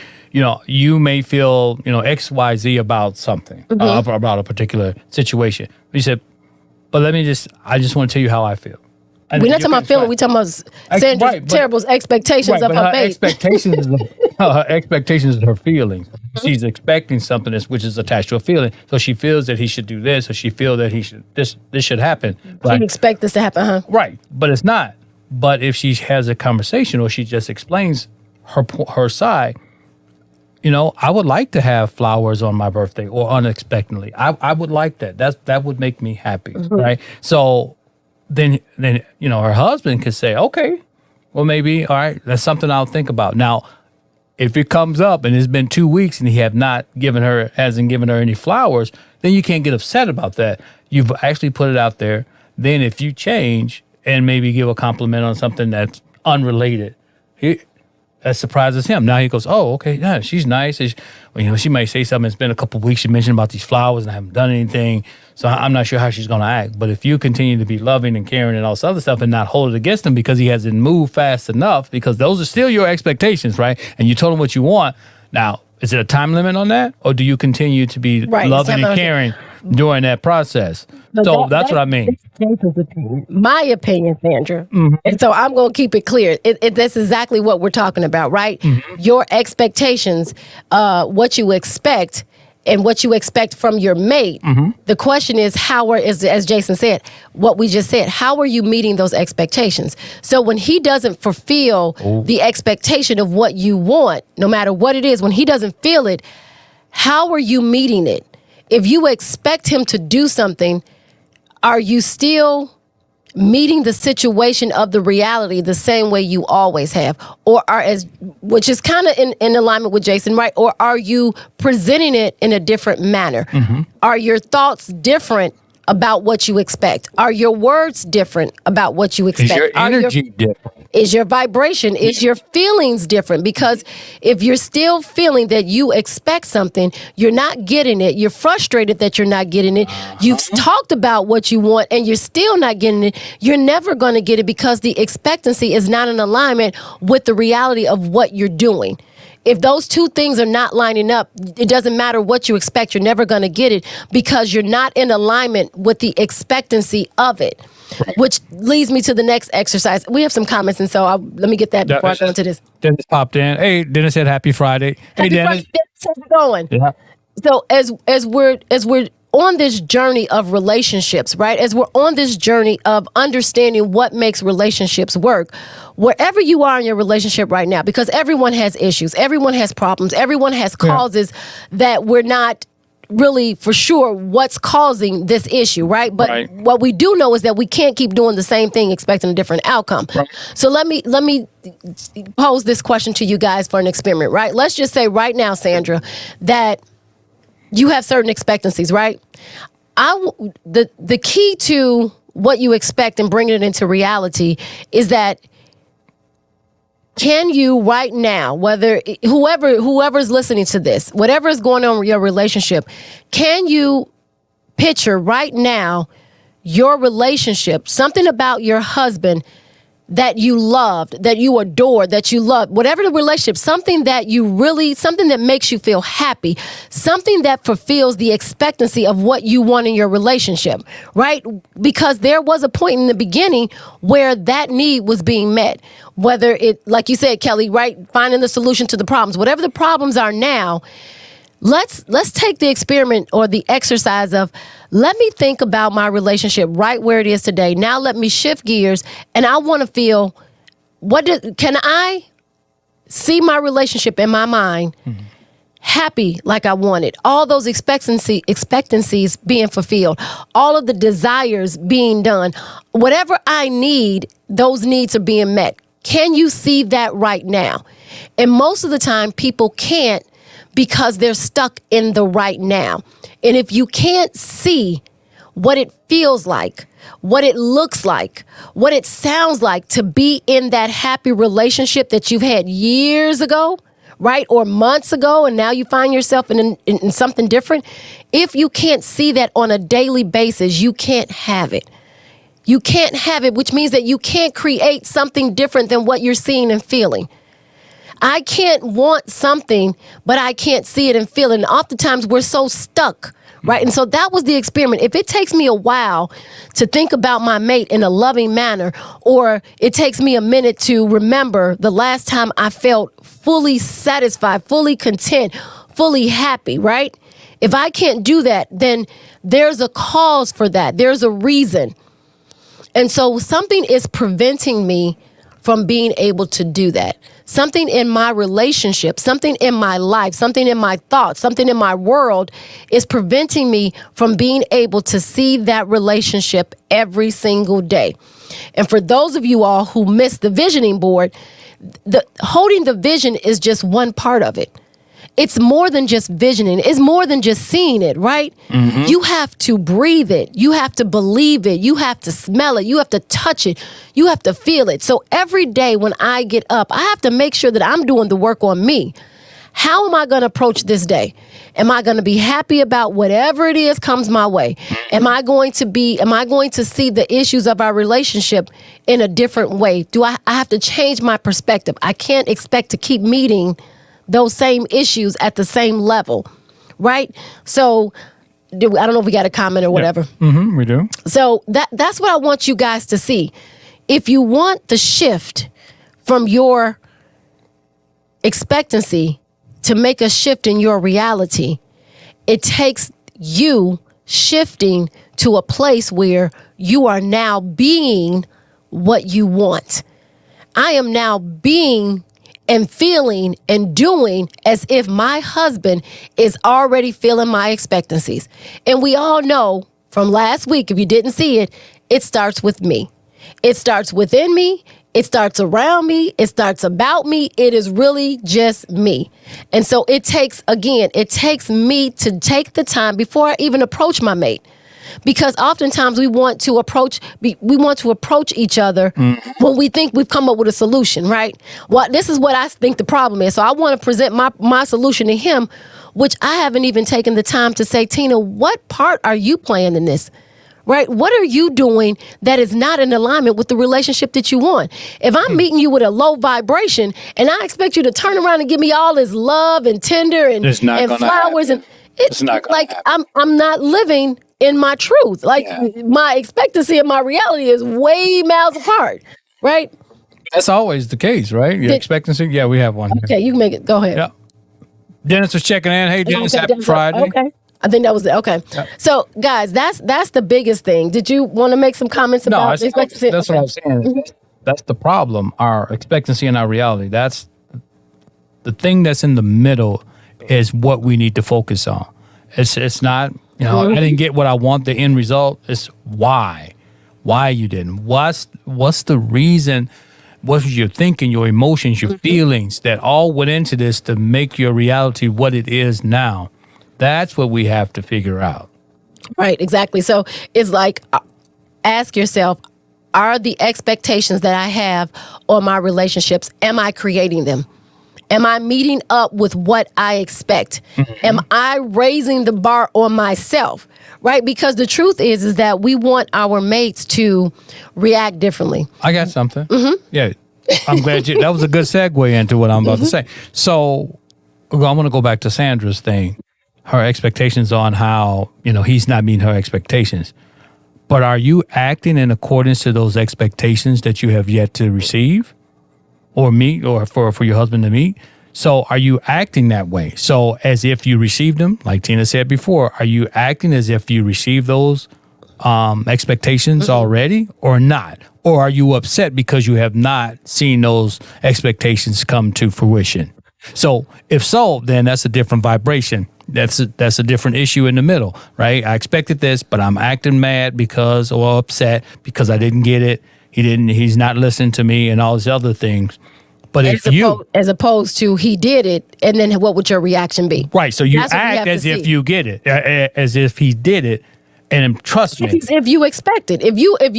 you may feel, X, Y, Z about something, about a particular situation. You said, but I just want to tell you how I feel. And we're not talking about feeling. We're talking about Sandra's terrible expectations of her mate. Her expectations are her feelings. She's expecting something which is attached to a feeling. So she feels that he should do this, or she feels that this should happen. She'd expect this to happen, huh? Right, but it's not. But if she has a conversation or she just explains her side, I would like to have flowers on my birthday or unexpectedly. I would like that. That would make me happy, right? So then her husband could say, okay, well maybe, all right, that's something I'll think about. Now, if it comes up and it's been 2 weeks and he hasn't given her any flowers, then you can't get upset about that. You've actually put it out there. Then if you change and maybe give a compliment on something that's unrelated, that surprises him. Now he goes, oh, okay, yeah, she's nice. She might say something. It's been a couple of weeks. She mentioned about these flowers and I haven't done anything. So I'm not sure how she's going to act. But if you continue to be loving and caring and all this other stuff and not hold it against him because he hasn't moved fast enough, because those are still your expectations, right? And you told him what you want. Now, is there a time limit on that? Or do you continue to be loving and caring during that process? So that's what I mean. My opinion, Sandra. And so I'm going to keep it clear. That's exactly what we're talking about, right? Your expectations, what you expect, and what you expect from your mate. The question is, as Jason said, what we just said, how are you meeting those expectations? So when he doesn't fulfill the expectation of what you want, no matter what it is, when he doesn't feel it, how are you meeting it? If you expect him to do something, are you still meeting the situation of the reality the same way you always have? Or which is kind of in alignment with Jason, right? Or are you presenting it in a different manner? Are your thoughts different about what you expect? Are your words different about what you expect? Is your energy different? Is your vibration, is your feelings different? Because if you're still feeling that you expect something, you're not getting it, you're frustrated that you're not getting it, you've talked about what you want and you're still not getting it, you're never going to get it because the expectancy is not in alignment with the reality of what you're doing. If those two things are not lining up, it doesn't matter what you expect, you're never going to get it because you're not in alignment with the expectancy of it. which leads me to the next exercise. We have some comments, and so let me get that before I go into this. Dennis popped in. Hey, Dennis said happy Friday. Hey, Dennis. Dennis, how's it going? Yeah. So as we're on this journey of relationships, right? As we're on this journey of understanding what makes relationships work, wherever you are in your relationship right now, because everyone has issues, everyone has problems, everyone has causes that we're not really for sure what's causing this issue, right? But what we do know is that we can't keep doing the same thing expecting a different outcome. Right. So let me pose this question to you guys for an experiment, right? Let's just say right now, Sandra, that you have certain expectancies, right? The key to what you expect and bringing it into reality is that can you right now, whether whoever's listening to this, whatever is going on with your relationship, can you picture right now your relationship, something about your husband that you loved, that you adored, that you loved, whatever the relationship, something that makes you feel happy, something that fulfills the expectancy of what you want in your relationship, right? Because there was a point in the beginning where that need was being met. Whether it, like you said, Kelly, right? Finding the solution to the problems, whatever the problems are now, let's take the experiment or the exercise of, let me think about my relationship right where it is today. Now let me shift gears, and I want to feel, can I see my relationship in my mind happy like I wanted? All those expectancies being fulfilled, all of the desires being done, whatever I need, those needs are being met. Can you see that right now? And most of the time, people can't, because they're stuck in the right now. And if you can't see what it feels like, what it looks like, what it sounds like to be in that happy relationship that you've had years ago, right, or months ago, and now you find yourself in something different, if you can't see that on a daily basis, you can't have it. You can't have it, which means that you can't create something different than what you're seeing and feeling. I can't want something, but I can't see it and feel it. And oftentimes we're so stuck, right? And so that was the experiment. If it takes me a while to think about my mate in a loving manner, or it takes me a minute to remember the last time I felt fully satisfied, fully content, fully happy, right? If I can't do that, then there's a cause for that. There's a reason. And so something is preventing me from being able to do that. Something in my relationship, something in my life, something in my thoughts, something in my world is preventing me from being able to see that relationship every single day. And for those of you all who missed the visioning board, holding the vision is just one part of it. It's more than just visioning. It's more than just seeing it, right? Mm-hmm. You have to breathe it. You have to believe it. You have to smell it. You have to touch it. You have to feel it. So every day when I get up, I have to make sure that I'm doing the work on me. How am I going to approach this day? Am I going to be happy about whatever it is comes my way? Am I going to see the issues of our relationship in a different way? I have to change my perspective. I can't expect to keep meeting those same issues at the same level, right? So I don't know if we got a comment or whatever. Yeah. Mm-hmm, we do. So that's what I want you guys to see. If you want the shift from your expectancy to make a shift in your reality, it takes you shifting to a place where you are now being what you want. I am now being and feeling and doing as if my husband is already feeling my expectancies. And we all know from last week, if you didn't see it, it starts with me. It starts within me. It starts around me. It starts about me. It is really just me. And so it takes me to take the time before I even approach my mate. Because oftentimes we want to approach each other when we think we've come up with a solution, right? Well, this is what I think the problem is. So I want to present my solution to him, which I haven't even taken the time to say, Tina, what part are you playing in this? Right? What are you doing that is not in alignment with the relationship that you want? If I'm meeting you with a low vibration and I expect you to turn around and give me all this love and tender and flowers, and It's not gonna like happen. I'm not living in my truth. Like my expectancy and my reality is way miles apart, right? That's always the case, right? Your expectancy. Yeah, we have one. Okay, you can make it. Go ahead. Yeah. Dennis was checking in. Hey, Dennis, Okay, happy Friday. Okay. I think that was it. Okay. So, guys, that's the biggest thing. Did you want to make some comments No, about expectancy? that's what I'm saying. That's the problem. Our expectancy and our reality. That's the thing that's in the middle is what we need to focus on. It's not, I didn't get what I want, the end result. It's why you didn't. What's the reason? What was your thinking, your emotions, your feelings that all went into this to make your reality what it is now? That's what we have to figure out. Right, exactly. So it's like, ask yourself, are the expectations that I have on my relationships, am I creating them? Am I meeting up with what I expect? Am I raising the bar on myself? Right? Because the truth is that we want our mates to react differently. I got something. Yeah. I'm glad that was a good segue into what I'm about to say. So I'm going to go back to Sandra's thing, her expectations on how, he's not meeting her expectations. But are you acting in accordance to those expectations that you have yet to receive or meet or for your husband to meet? So are you acting that way? So as if you received them, like Tina said before, are you acting as if you received those expectations already or not? Or are you upset because you have not seen those expectations come to fruition? So if so, then that's a different vibration. That's a different issue in the middle, right? I expected this, but I'm acting mad or upset because I didn't get it. He's not listening to me and all these other things. But as opposed to he did it, and then what would your reaction be? Right. So you act as if you get it, as if he did it. And trust me, if you expect it, if you have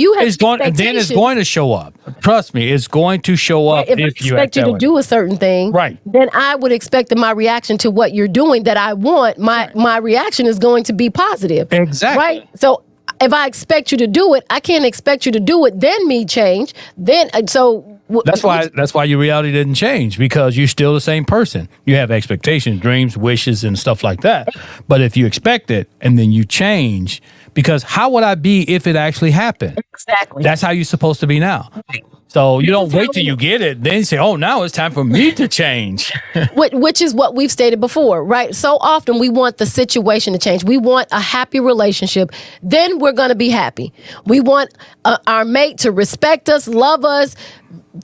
then it's going to show up. Trust me, it's going to show up. If I expect you to do a certain thing, right? Then I would expect that my reaction to what you're doing that I want, my reaction is going to be positive. Exactly. Right. So if I expect you to do it, I can't expect you to do it. Then me change. Then that's why your reality didn't change, because you're still the same person. You have expectations, dreams, wishes, and stuff like that. But if you expect it and then you change, because how would I be if it actually happened? Exactly. That's how you're supposed to be now. So you don't wait till you get it, then you say, oh, now it's time for me to change. Which is what we've stated before, right? So often we want the situation to change. We want a happy relationship. Then we're going to be happy. We want our mate to respect us, love us,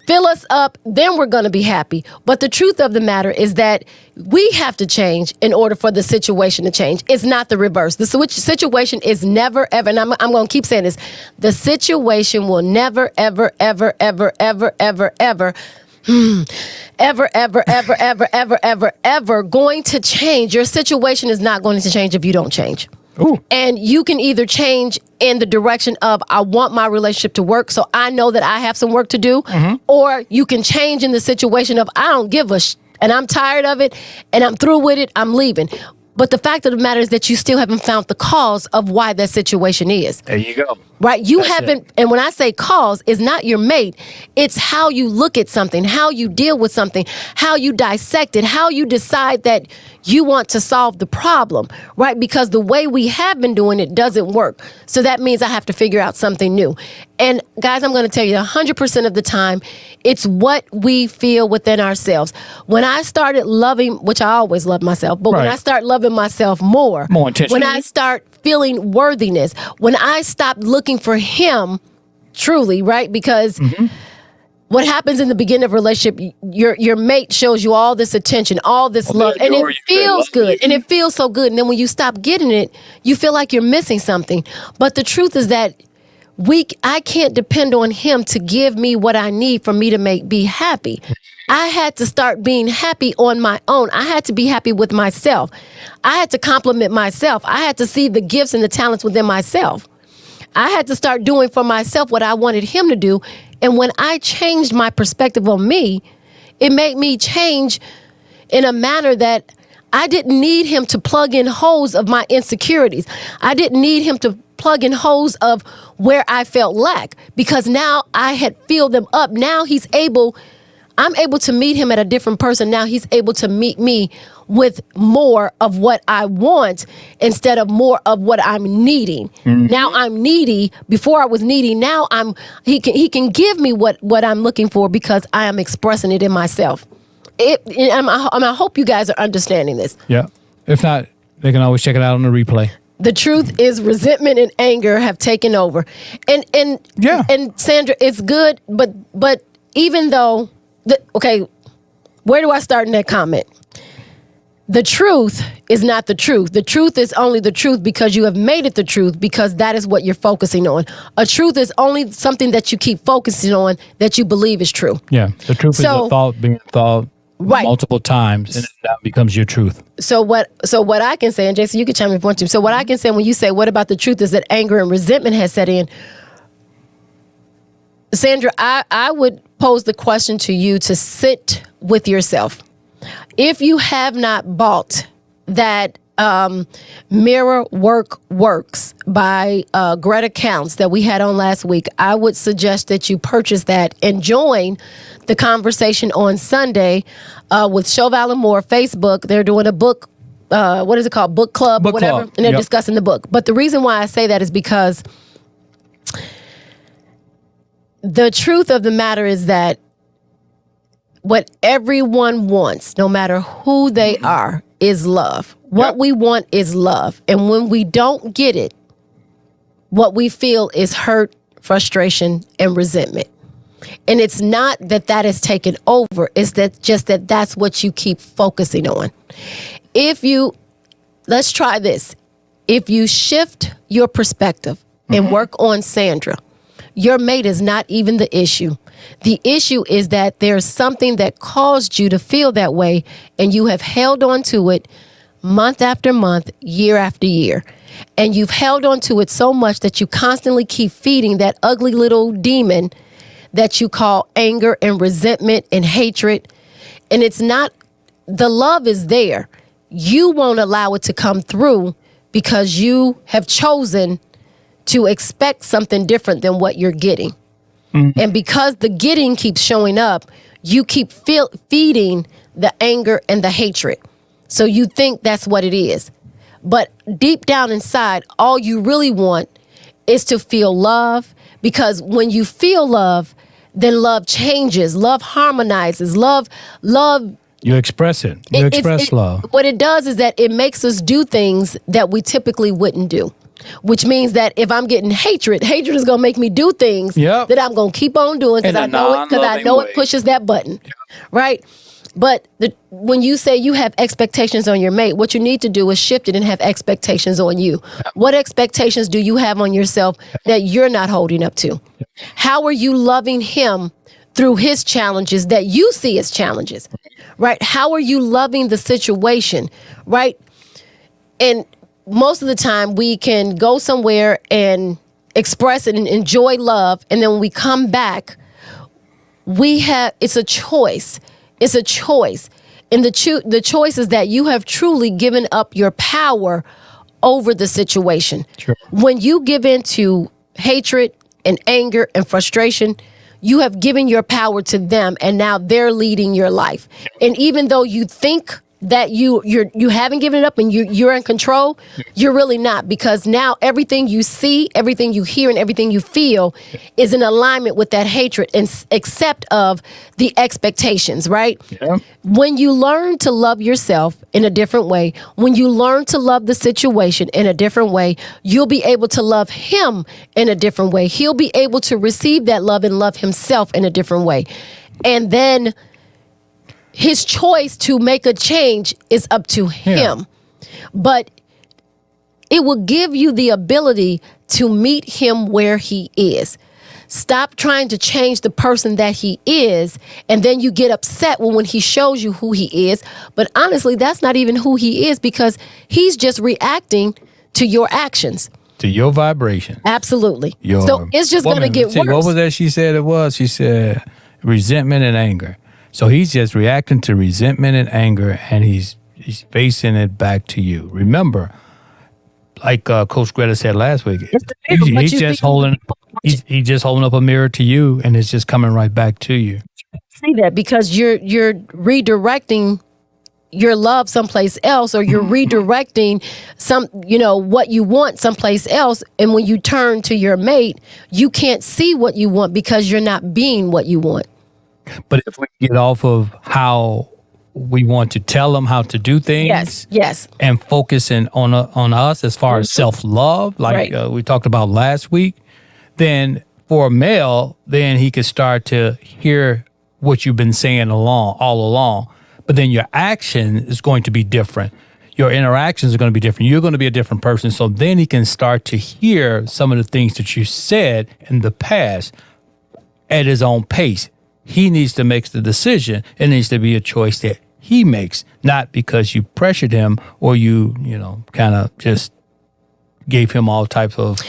fill us up. Then we're going to be happy. But the truth of the matter is that we have to change in order for the situation to change. It's not the reverse. The situation is never, ever, and I'm going to keep saying this, the situation will never, ever, ever, ever, ever, ever, ever, ever going to change. Your situation is not going to change if you don't change. Ooh. And you can either change in the direction of, I want my relationship to work, so I know that I have some work to do, or you can change in the situation of, I don't give a and I'm tired of it, and I'm through with it, I'm leaving. But the fact of the matter is that you still haven't found the cause of why that situation is. There you go. Right? You haven't, and when I say cause, it's not your mate. It's how you look at something, how you deal with something, how you dissect it, how you decide that you want to solve the problem, right? Because the way we have been doing it doesn't work. So that means I have to figure out something new. And guys, I'm going to tell you 100% of the time, it's what we feel within ourselves. When I started loving, which I always love myself, but when I start loving myself more intentionally, when I start feeling worthiness, when I stop looking for him truly, right? Because what happens in the beginning of a relationship, your mate shows you all this attention, all this love, and it feels good, and it feels so good. And then when you stop getting it, you feel like you're missing something. But the truth is that I can't depend on him to give me what I need for me to be happy. I had to start being happy on my own. I had to be happy with myself. I had to compliment myself. I had to see the gifts and the talents within myself. I had to start doing for myself what I wanted him to do. And when I changed my perspective on me, it made me change in a manner that I didn't need him to plug in holes of my insecurities. I didn't need him to plug in holes of where I felt lack, because now I had filled them up. Now I'm able to meet him at a different person. Now he's able to meet me with more of what I want instead of more of what I'm needing. Now I'm needy. Before I was needy. Now he can give me what I'm looking for because I am expressing it in myself. I hope you guys are understanding this. Yeah. If not, they can always check it out on the replay. The truth is resentment and anger have taken over. And Sandra, it's good, but even though okay, where do I start in that comment? The truth is not the truth. The truth is only the truth because you have made it the truth, because that is what you're focusing on. A truth is only something that you keep focusing on that you believe is true. Yeah. The truth is a thought being thought multiple times, and that becomes your truth. So what I can say, and Jason, you can chime in if you want to. So what I can say when you say, what about the truth is that anger and resentment has set in? Sandra, I would pose the question to you to sit with yourself. If you have not bought that Mirror Work Works by Greta Counts that we had on last week, I would suggest that you purchase that and join the conversation on Sunday with Chauvel and Moore Facebook. They're doing a book, what is it called? Book club or whatever. And they're discussing the book. But the reason why I say that is because the truth of the matter is that what everyone wants, no matter who they are, is love. What we want is love. And when we don't get it, what we feel is hurt, frustration, and resentment. And it's not that has taken over. It's that that's what you keep focusing on. Let's try this. If you shift your perspective and work on Sandra, your mate is not even the issue. The issue is that there's something that caused you to feel that way, and you have held on to it month after month, year after year. And you've held on to it so much that you constantly keep feeding that ugly little demon that you call anger and resentment and hatred. And it's not, the love is there. You won't allow it to come through because you have chosen to expect something different than what you're getting. And because the getting keeps showing up, you keep feeding the anger and the hatred. So you think that's what it is. But deep down inside, all you really want is to feel love, because when you feel love, then love changes, love harmonizes, love. You express it. You express love. What it does is that it makes us do things that we typically wouldn't do. Which means that if I'm getting hatred is going to make me do things that I'm going to keep on doing because I know it pushes that button, right? But when you say you have expectations on your mate, what you need to do is shift it and have expectations on you. What expectations do you have on yourself that you're not holding up to? How are you loving him through his challenges that you see as challenges, right? How are you loving the situation, right? And most of the time we can go somewhere and express and enjoy love. And then when we come back, it's a choice. It's a choice. And the choice is that you have truly given up your power over the situation. Sure. When you give in to hatred and anger and frustration, you have given your power to them, and now they're leading your life. And even though you think that you haven't given it up and you're in control, you're really not, because now everything you see, everything you hear, and everything you feel is in alignment with that hatred, and except of the expectations, right? Yeah. When you learn to love yourself in a different way, when you learn to love the situation in a different way, you'll be able to love him in a different way. He'll be able to receive that love and love himself in a different way. And then his choice to make a change is up to him. But it will give you the ability to meet him where he is. Stop trying to change the person that he is, and then you get upset when he shows you who he is. But honestly, that's not even who he is, because he's just reacting to your actions. To your vibration. Absolutely. So it's just going to get worse. What was that she said it was? She said resentment and anger. So he's just reacting to resentment and anger, and he's facing it back to you. Remember, like Coach Greta said last week, he's just holding up a mirror to you, and it's just coming right back to you. See that because you're redirecting your love someplace else, or you're redirecting what you want someplace else. And when you turn to your mate, you can't see what you want because you're not being what you want. But if we get off of how we want to tell them how to do things, yes, and focusing on us as far as self-love, like we talked about last week, then for a male, then he could start to hear what you've been saying all along. But then your action is going to be different. Your interactions are going to be different. You're going to be a different person. So then he can start to hear some of the things that you said in the past at his own pace. He needs to make the decision. It needs to be a choice that he makes, not because you pressured him or you kind of just gave him all types of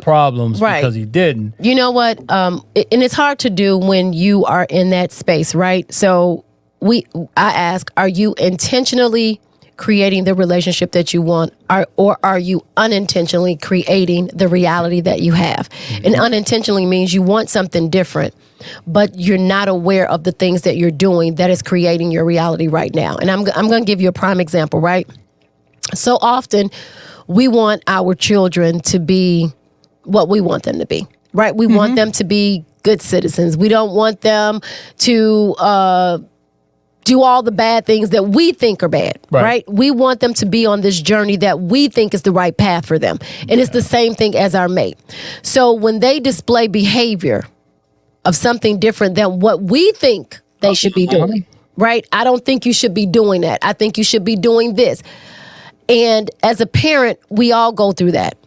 problems because he didn't. You know what? And it's hard to do when you are in that space, right? So I ask, are you intentionally creating the relationship that you want, or are you unintentionally creating the reality that you have? Mm-hmm. And unintentionally means you want something different, but you're not aware of the things that you're doing that is creating your reality right now. And I'm going to give you a prime example, right? So often we want our children to be what we want them to be, right? We want them to be good citizens. We don't want them to do all the bad things that we think are bad, right? We want them to be on this journey that we think is the right path for them. And it's the same thing as our mate. So when they display behavior of something different than what we think they should be doing, right? I don't think you should be doing that. I think you should be doing this. And as a parent, we all go through that.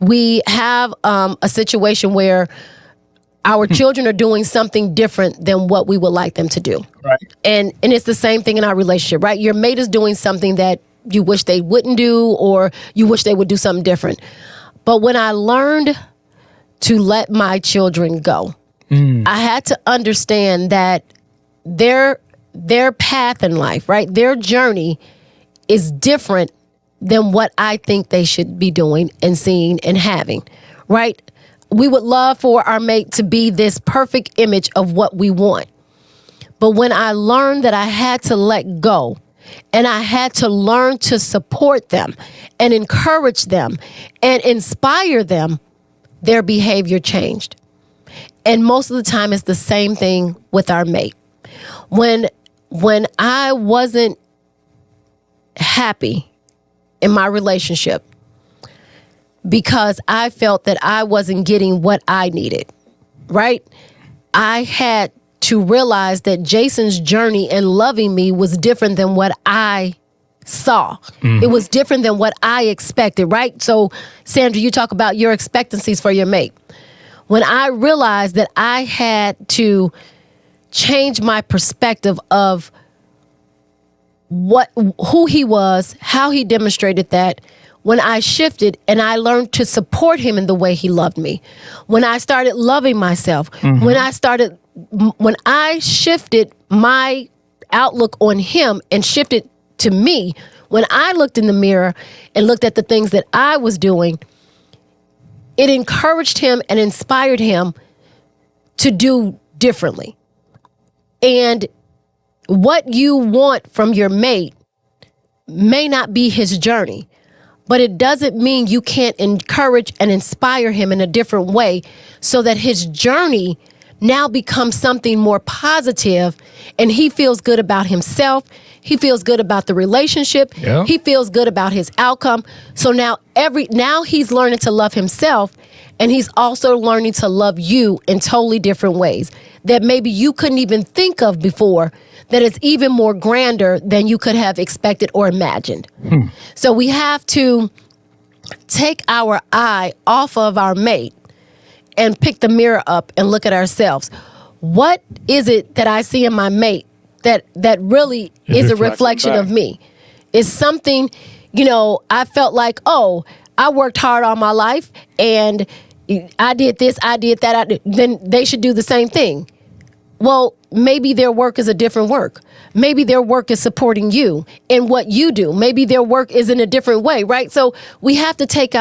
We have a situation where our children are doing something different than what we would like them to do. Right. And it's the same thing in our relationship, right? Your mate is doing something that you wish they wouldn't do, or you wish they would do something different. But when I learned to let my children go, I had to understand that their path in life, right? Their journey is different than what I think they should be doing and seeing and having, right? We would love for our mate to be this perfect image of what we want. But when I learned that I had to let go, and I had to learn to support them and encourage them and inspire them, their behavior changed. And most of the time it's the same thing with our mate. When I wasn't happy in my relationship, because I felt that I wasn't getting what I needed, right? I had to realize that Jason's journey in loving me was different than what I saw. It was different than what I expected, right? So, Sandra, you talk about your expectancies for your mate. When I realized that I had to change my perspective of who he was, how he demonstrated that, when I shifted and I learned to support him in the way he loved me, when I started loving myself, when I shifted my outlook on him and shifted to me, when I looked in the mirror and looked at the things that I was doing, it encouraged him and inspired him to do differently. And what you want from your mate may not be his journey, but it doesn't mean you can't encourage and inspire him in a different way so that his journey now becomes something more positive, and he feels good about himself. He feels good about the relationship. Yeah. He feels good about his outcome. So now he's learning to love himself, and he's also learning to love you in totally different ways that maybe you couldn't even think of before, that is even more grander than you could have expected or imagined. So we have to take our eye off of our mate and pick the mirror up and look at ourselves. What is it that I see in my mate that really is a reflection of me? It's something, I felt like, I worked hard all my life and I did this, I did that, then they should do the same thing. Well, maybe their work is a different work. Maybe their work is supporting you in what you do. Maybe their work is in a different way, right? So we have to take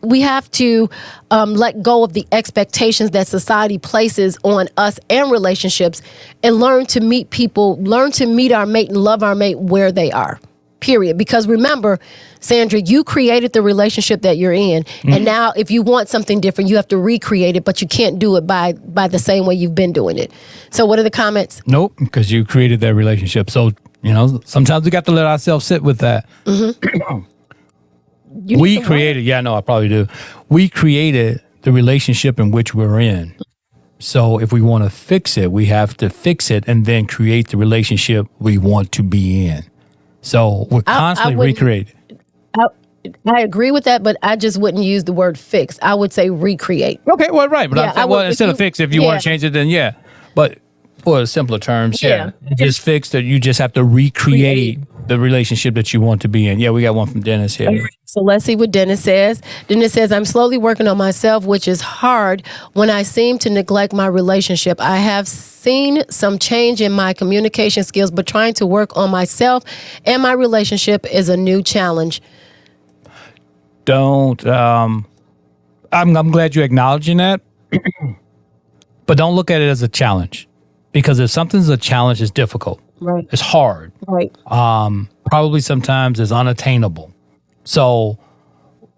let go of the expectations that society places on us and relationships, and learn to meet our mate and love our mate where they are. Period. Because remember, Sandra, you created the relationship that you're in. And now if you want something different, you have to recreate it, but you can't do it by the same way you've been doing it. So what are the comments? Nope, because you created that relationship. So, sometimes we got to let ourselves sit with that. We created, I probably do. We created the relationship in which we're in. So if we want to fix it, we have to fix it and then create the relationship we want to be in. So we're constantly recreating. I agree with that, but I just wouldn't use the word fix. I would say recreate. Okay, well, right. But instead of fix, if you want to change it, then yeah. But for simpler terms, just fix that. You just have to recreate the relationship that you want to be in. Yeah, we got one from Dennis here. So let's see what Dennis says. Dennis says, I'm slowly working on myself, which is hard when I seem to neglect my relationship. I have seen some change in my communication skills, but trying to work on myself and my relationship is a new challenge. I'm glad you're acknowledging that, but don't look at it as a challenge, because if something's a challenge, it's difficult. Right. It's hard. Right. Probably sometimes it's unattainable. So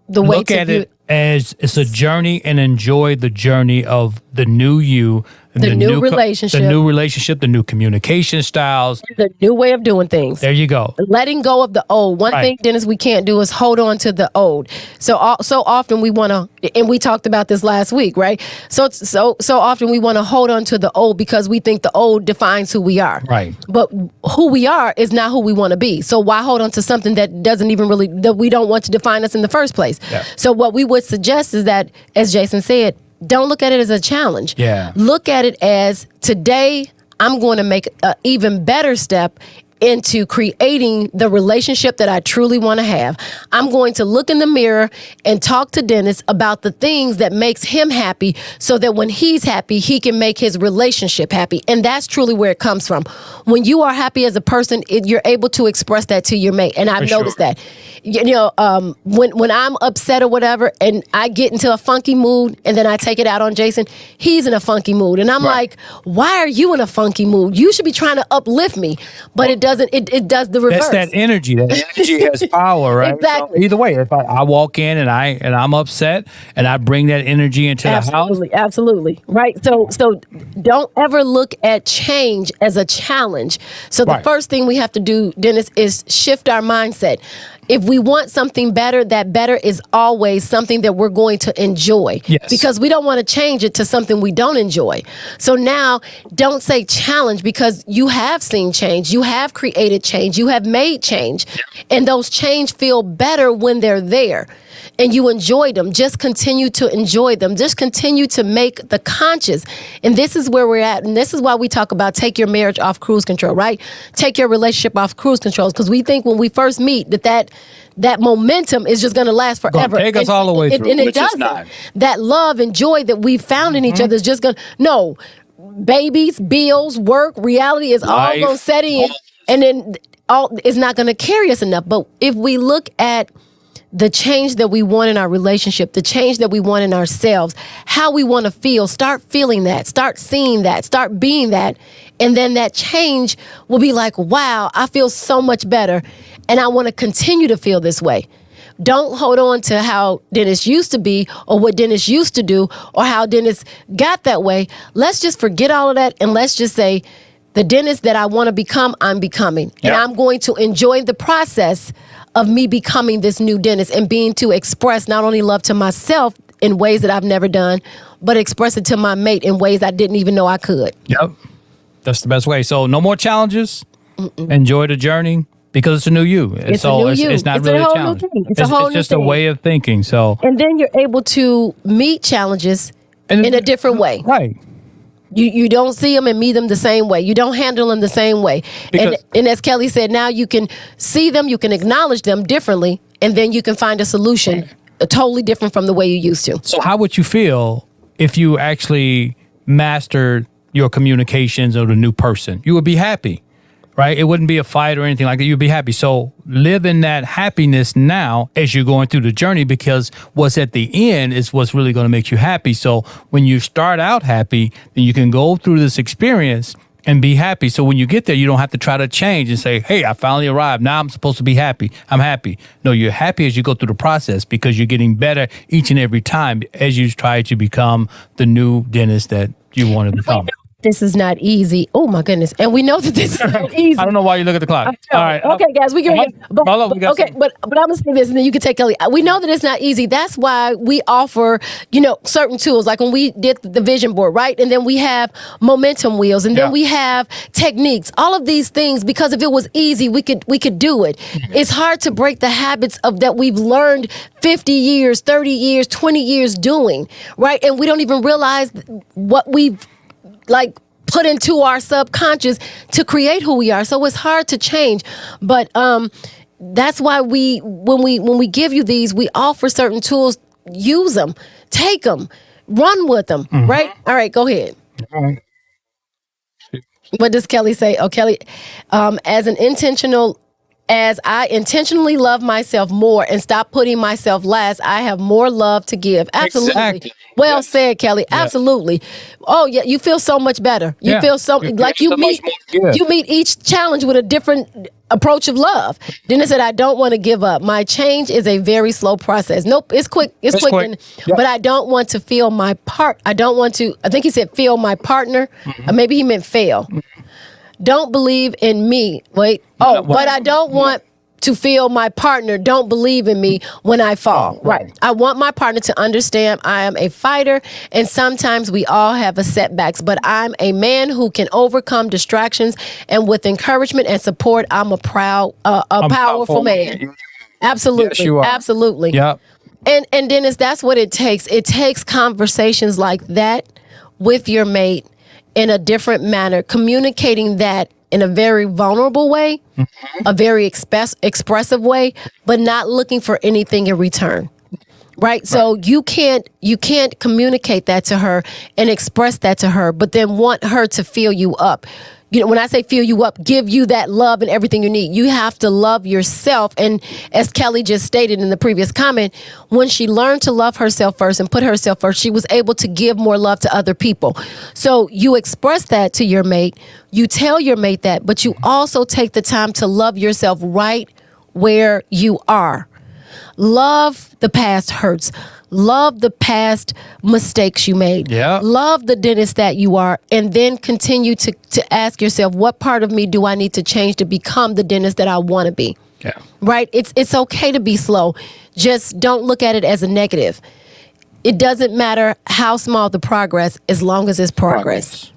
look at it as it's a journey and enjoy the journey of the new you. The new relationship. The new relationship, the new communication styles. The new way of doing things. There you go. Letting go of the old. One thing, Dennis, we can't do is hold on to the old. So often we want to, and we talked about this last week, right? So often we want to hold on to the old because we think the old defines who we are. Right. But who we are is not who we want to be. So why hold on to something that that we don't want to define us in the first place? Yeah. So what we would suggest is that, as Jason said, don't look at it as a challenge. Yeah. Look at it as, today, I'm going to make an even better step into creating the relationship that I truly want to have. I'm going to look in the mirror and talk to Dennis about the things that makes him happy, so that when he's happy, he can make his relationship happy. And that's truly where it comes from. When you are happy as a person, you're able to express that to your mate. And I've noticed that. When I'm upset or whatever, and I get into a funky mood, and then I take it out on Jason, he's in a funky mood. And I'm like, why are you in a funky mood? You should be trying to uplift me. But it doesn't. It does the reverse. That's that energy. That energy has power, right? Exactly. So either way, if I walk in and I'm upset and I bring that energy into the house. Absolutely. Right. So don't ever look at change as a challenge. So the first thing we have to do, Dennis, is shift our mindset. If we want something better, that better is always something that we're going to enjoy. Yes. Because we don't want to change it to something we don't enjoy. So now, don't say challenge, because you have seen change. You have created change. You have made change. And those change feel better when they're there. And you enjoy them. Just continue to enjoy them. Just continue to make the conscious. And this is where we're at. And this is why we talk about take your marriage off cruise control, right? Take your relationship off cruise control. Because we think when we first meet that momentum is just going to last forever. Take us all the way through. And it doesn't. That love and joy that we found in each other is just going to, no, babies, bills, work, reality is all going to set in. And then it's not going to carry us enough. But if we look at the change that we want in our relationship, the change that we want in ourselves, how we want to feel, start feeling that, start seeing that, start being that. And then that change will be like, wow, I feel so much better. And I want to continue to feel this way. Don't hold on to how Dennis used to be, or what Dennis used to do, or how Dennis got that way. Let's just forget all of that. And let's just say, the Dennis that I want to become, I'm becoming. And I'm going to enjoy the process of me becoming this new Dennis, and being to express not only love to myself in ways that I've never done, but express it to my mate in ways I didn't even know I could. Yep. That's the best way. So no more challenges. Enjoy the journey, because it's a new you. It's a new you. It's not really a challenge. It's just a way of thinking. So, and then you're able to meet challenges in a different way. Right. You don't see them and meet them the same way. You don't handle them the same way. And as Kelly said, now you can see them, you can acknowledge them differently, and then you can find a solution totally different from the way you used to. So how would you feel if you actually mastered your communications of the new person? You would be happy. right? It wouldn't be a fight or anything like that. You'd be happy. So live in that happiness now as you're going through the journey, because what's at the end is what's really going to make you happy. So when you start out happy, then you can go through this experience and be happy. So when you get there, you don't have to try to change and say, hey, I finally arrived. Now I'm supposed to be happy. I'm happy. No, you're happy as you go through the process, because you're getting better each and every time as you try to become the new Dennis that you want to become. This is not easy. Oh my goodness! And we know that this is not easy. I don't know why you look at the clock. All right. Okay, guys, we can. But I'm gonna say this, and then you can take Kelly. We know that it's not easy. That's why we offer, certain tools. Like when we did the vision board, right? And then we have momentum wheels, and then we have techniques. All of these things, because if it was easy, we could do it. It's hard to break the habits of that we've learned 50 years, 30 years, 20 years doing, right? And we don't even realize what we've put into our subconscious to create who we are. So it's hard to change. But that's why when we give you these, we offer certain tools. Use them, take them, run with them, right? All right, go ahead. All right. What does Kelly say? Oh, Kelly, as I intentionally love myself more and stop putting myself last, I have more love to give. Absolutely. Exactly. Well said, Kelly. Yeah. Absolutely. Oh, yeah. You feel so much better. You feel so like you meet each challenge with a different approach of love. Dennis said, I don't want to give up. My change is a very slow process. Nope. It's quick. It's quick. But I don't want to feel my I think he said feel my partner. Or maybe he meant fail. Don't believe in me. But I don't want to feel my partner don't believe in me when I fall. Right. I want my partner to understand I am a fighter, and sometimes we all have a setbacks, but I'm a man who can overcome distractions, and with encouragement and support, I'm a powerful man. Absolutely. Yes, you are. Absolutely. Yep. And Dennis, that's what it takes. It takes conversations like that with your mate in a different manner, communicating that in a very vulnerable way, a very expressive way, but not looking for anything in return. Right? So you can't communicate that to her and express that to her, but then want her to fill you up. When I say fill you up, give you that love and everything you need. You have to love yourself. And as Kelly just stated in the previous comment, when she learned to love herself first and put herself first, she was able to give more love to other people. So you express that to your mate. You tell your mate that, but you also take the time to love yourself right where you are. Love the past hurts. Love the past mistakes you made. Yeah. Love the Dennis that you are, and then continue to ask yourself, what part of me do I need to change to become the Dennis that I want to be? Yeah. Right? It's okay to be slow. Just don't look at it as a negative. It doesn't matter how small the progress, as long as it's progress.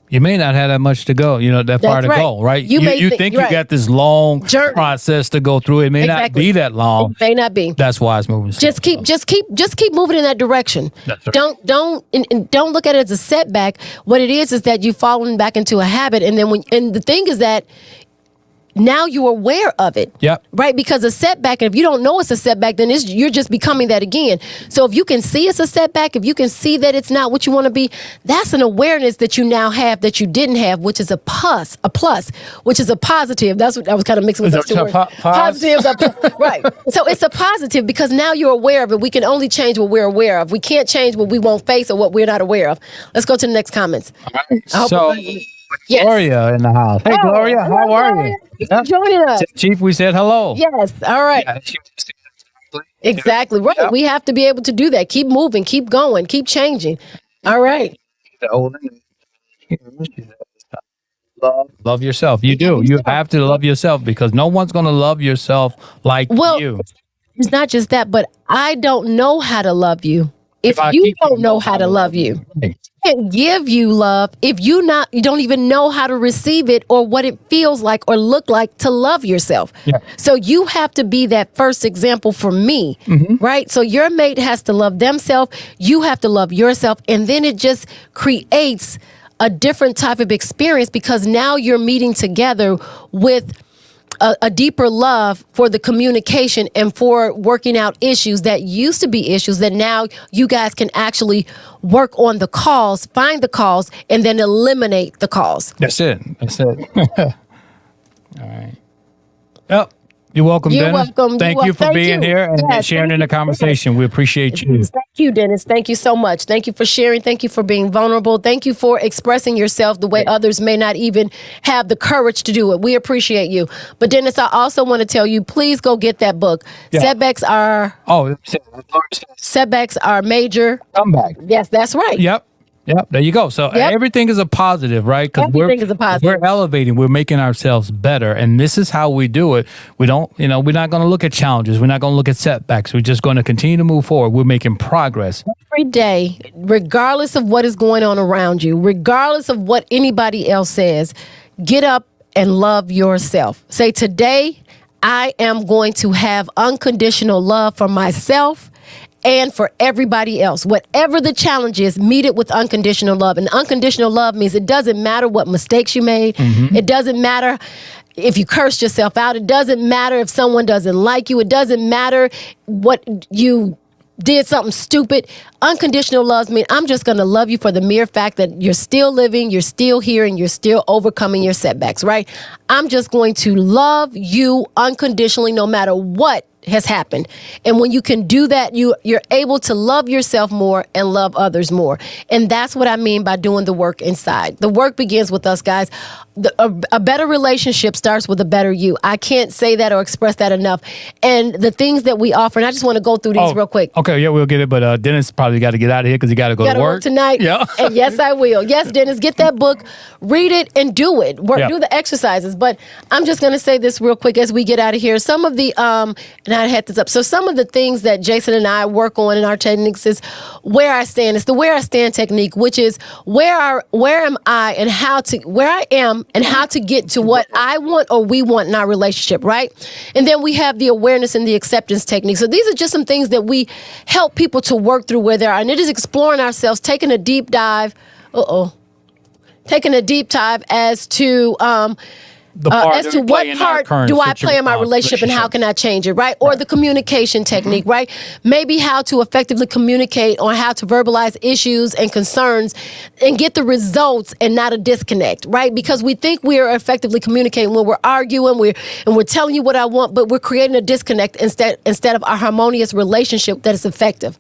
You may not have that much to go, that far to go, right? You think you got this long process to go through. It may not be that long. It may not be. That's why it's moving. Just keep moving in that direction. That's right. Don't look at it as a setback. What it is that you've fallen back into a habit, and then and the thing is that now you're aware of it. Yep. Right? Because a setback, and if you don't know it's a setback, then you're just becoming that again. So if you can see it's a setback, if you can see that it's not what you want to be, that's an awareness that you now have that you didn't have, which is a plus, which is a positive. That's what I was kind of mixing with those two words. Positive, right. So it's a positive because now you're aware of it. We can only change what we're aware of. We can't change what we won't face or what we're not aware of. Let's go to the next comments. All right. Yes. Gloria in the house. Hey, Gloria, how are you? Joining us. Chief, we said hello. Yes. All right. Yeah, exactly. Right. Yeah. We have to be able to do that. Keep moving, keep going, keep changing. All right. Love yourself. You do. You have to love yourself because no one's going to love yourself like you. It's not just that, but I don't know how to love you if you don't know how to love you. I can't give you love if you don't even know how to receive it or what it feels like or look like to love yourself. Yeah. So you have to be that first example for me, right? So your mate has to love themselves. You have to love yourself. And then it just creates a different type of experience because now you're meeting together with a deeper love for the communication and for working out issues that used to be issues that now you guys can actually work on the cause, find the cause, and then eliminate the cause. That's it. All right. Yep. You're welcome, You're Dennis. welcome. Thank you for being here and Yes, sharing thank in the you. conversation. We appreciate you. Thank you, Dennis. Thank you so much. Thank you for sharing. Thank you for being vulnerable. Thank you for expressing yourself the way others may not even have the courage to do it. We appreciate you. But Dennis, I also want to tell you, please go get that book. Yeah. Setbacks are major. Comeback. Yes, that's right. Yep. There you go. So everything is a positive, right? Because Everything is a positive. We're elevating. We're making ourselves better, and this is how we do it. We don't, we're not going to look at challenges. We're not going to look at setbacks. We're just going to continue to move forward. We're making progress every day, regardless of what is going on around you, regardless of what anybody else says. Get up and love yourself. Say, today, I am going to have unconditional love for myself and for everybody else. Whatever the challenge is, meet it with unconditional love. And unconditional love means it doesn't matter what mistakes you made. It doesn't matter if you cursed yourself out. It doesn't matter if someone doesn't like you. It doesn't matter what you did something stupid. Unconditional love means I'm just going to love you for the mere fact that you're still living, you're still here, and you're still overcoming your setbacks, right? I'm just going to love you unconditionally no matter what has happened. And when you can do that, you're able to love yourself more and love others more. And that's what I mean by doing the work inside. The work begins with us, guys. A better relationship starts with a better you. I can't say that or express that enough. And the things that we offer, and I just want to go through these real quick. Okay, yeah, we'll get it. But Dennis probably got to get out of here because he got to go to work tonight. Yeah. And yes, I will. Yes, Dennis, get that book, read it, and do it. Do the exercises. But I'm just going to say this real quick as we get out of here. Some of the, and I had this up. So some of the things that Jason and I work on in our techniques is where I stand. It's the where I stand technique, which is where am I and where I am and how to get to what I want or we want in our relationship, right? And then we have the awareness and the acceptance technique. So these are just some things that we help people to work through where they are. And it is exploring ourselves, taking a deep dive. Taking a deep dive as to what part do I play in my relationship and how can I change it, right? Or the communication technique, right? Maybe how to effectively communicate on how to verbalize issues and concerns and get the results and not a disconnect, right? Because we think we are effectively communicating when we're arguing, we're telling you what I want, but we're creating a disconnect instead of our harmonious relationship that is effective.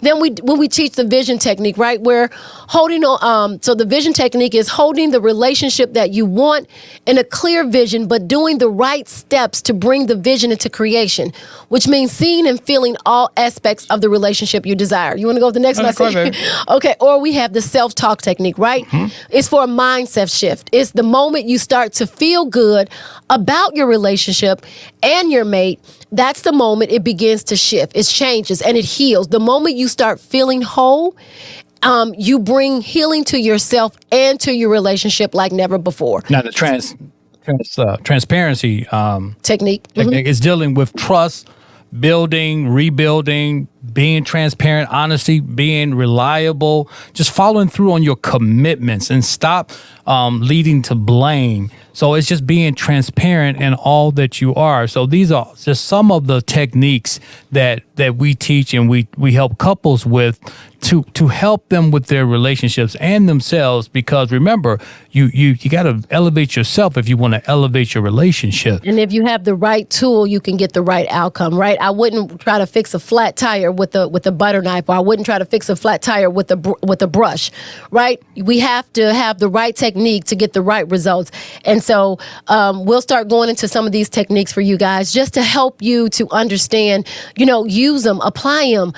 Then when we teach the vision technique, right? We're holding on, so the vision technique is holding the relationship that you want in a clear vision, but doing the right steps to bring the vision into creation, which means seeing and feeling all aspects of the relationship you desire. You want to go to the next one? Okay. Or we have the self-talk technique, right? It's for a mindset shift. It's the moment you start to feel good about your relationship and your mate. That's the moment it begins to shift. It changes and it heals. The moment you start feeling whole, you bring healing to yourself and to your relationship like never before. Now, the transparency technique is dealing with trust, building, rebuilding, being transparent, honesty, being reliable, just following through on your commitments and stop leading to blame. So it's just being transparent in all that you are. So these are just some of the techniques that we teach and we help couples with to help them with their relationships and themselves. Because remember, you got to elevate yourself if you want to elevate your relationship. And if you have the right tool, you can get the right outcome, right? I wouldn't try to fix a flat tire with a butter knife, or I wouldn't try to fix a flat tire with a brush, right? We have to have the right technique to get the right results. And so we'll start going into some of these techniques for you guys just to help you to understand, use them, apply them,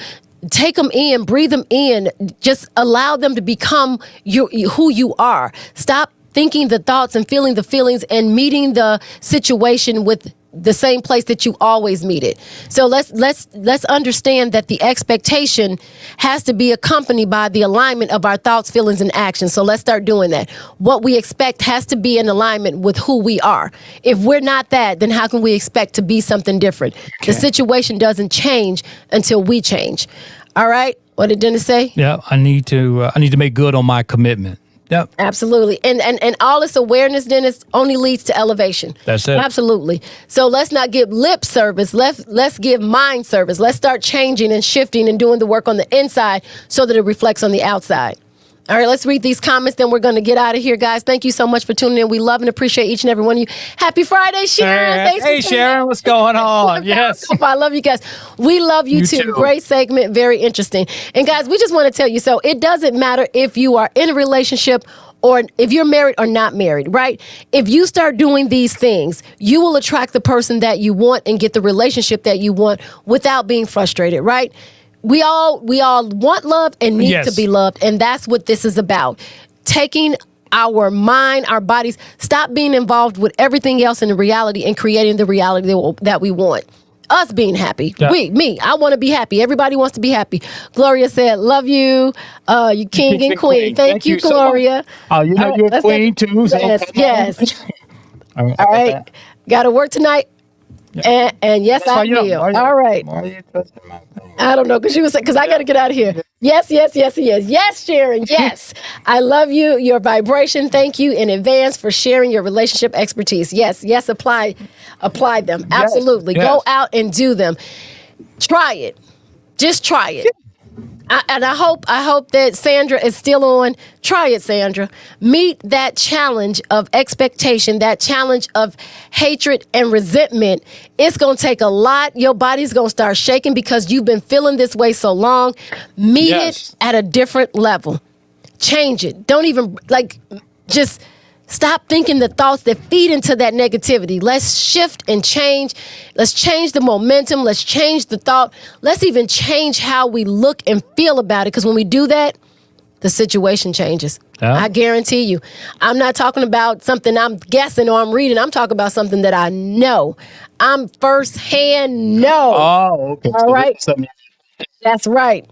take them in, breathe them in, just allow them to become who you are. Stop thinking the thoughts and feeling the feelings and meeting the situation with the same place that you always meet it. So let's understand that the expectation has to be accompanied by the alignment of our thoughts, feelings, and actions. So let's start doing that. What we expect has to be in alignment with who we are. If we're not that, then how can we expect to be something different? Okay. The situation doesn't change until we change. All right. What did Dennis say? Yeah, I need to make good on my commitment. Yep. Absolutely. And all this awareness, Dennis, only leads to elevation. That's it. Absolutely. So let's not give lip service. Let's give mind service. Let's start changing and shifting and doing the work on the inside so that it reflects on the outside. All right, let's read these comments, then we're going to get out of here, guys. Thank you so much for tuning in. We love and appreciate each and every one of you. Happy Friday, Sharon. Hey, Sharon, what's going on? Yes. I love you guys. We love you too. Great segment, very interesting. And guys, we just want to tell you, so it doesn't matter if you are in a relationship or if you're married or not married, right? If you start doing these things, you will attract the person that you want and get the relationship that you want without being frustrated, right? We all want love and need to be loved, and that's what this is about. Taking our mind, our bodies, stop being involved with everything else in the reality and creating the reality that we want. Us being happy. Yeah. I want to be happy. Everybody wants to be happy. Gloria said, love you, you king and queen. Thank you, Gloria. So you're a queen too. So yes. All right. Got to work tonight. Yeah. And yes, I will. All right. Why are you touching my thing? I don't know, because I got to get out of here. Yes. Yes, Sharon. Yes. I love you. Your vibration. Thank you in advance for sharing your relationship expertise. Yes. Apply them. Absolutely. Yes. Go out and do them. Try it. Just try it. I hope that Sandra is still on. Try it, Sandra. Meet that challenge of expectation, that challenge of hatred and resentment. It's going to take a lot. Your body's going to start shaking because you've been feeling this way so long. Meet it at a different level. Change it. Don't even, just stop thinking the thoughts that feed into that negativity. Let's shift and change. Let's change the momentum. Let's change the thought. Let's even change how we look and feel about it. Because when we do that, the situation changes. Yeah. I guarantee you. I'm not talking about something I'm guessing or I'm reading. I'm talking about something that I know. I'm firsthand know. Oh, okay. All right. That's right.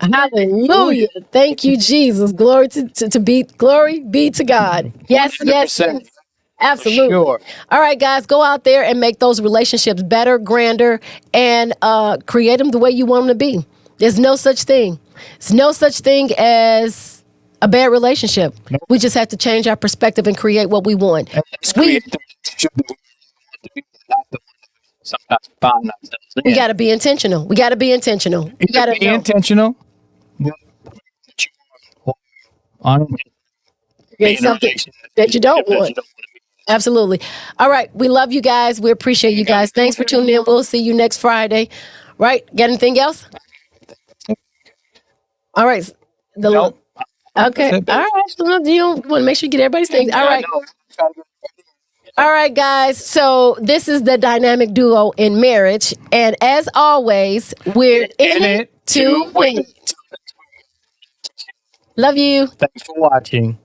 Hallelujah. Thank you, Jesus. Glory be to God. Yes. Absolutely. Sure. All right, guys, go out there and make those relationships better, grander, and create them the way you want them to be. There's no such thing. There's no such thing as a bad relationship. Nope. We just have to change our perspective and create what we want. We got to be intentional. We got to be intentional. We got to be intentional. Create something that you don't want. Absolutely. All right. We love you guys. We appreciate you guys. Thanks for tuning in. We'll see you next Friday. Right? Got anything else? All right. Okay. All right. You want to make sure you get everybody's things. All right. All right, guys. So this is the dynamic duo in marriage. And as always, we're in it to win. Love you. Thanks for watching.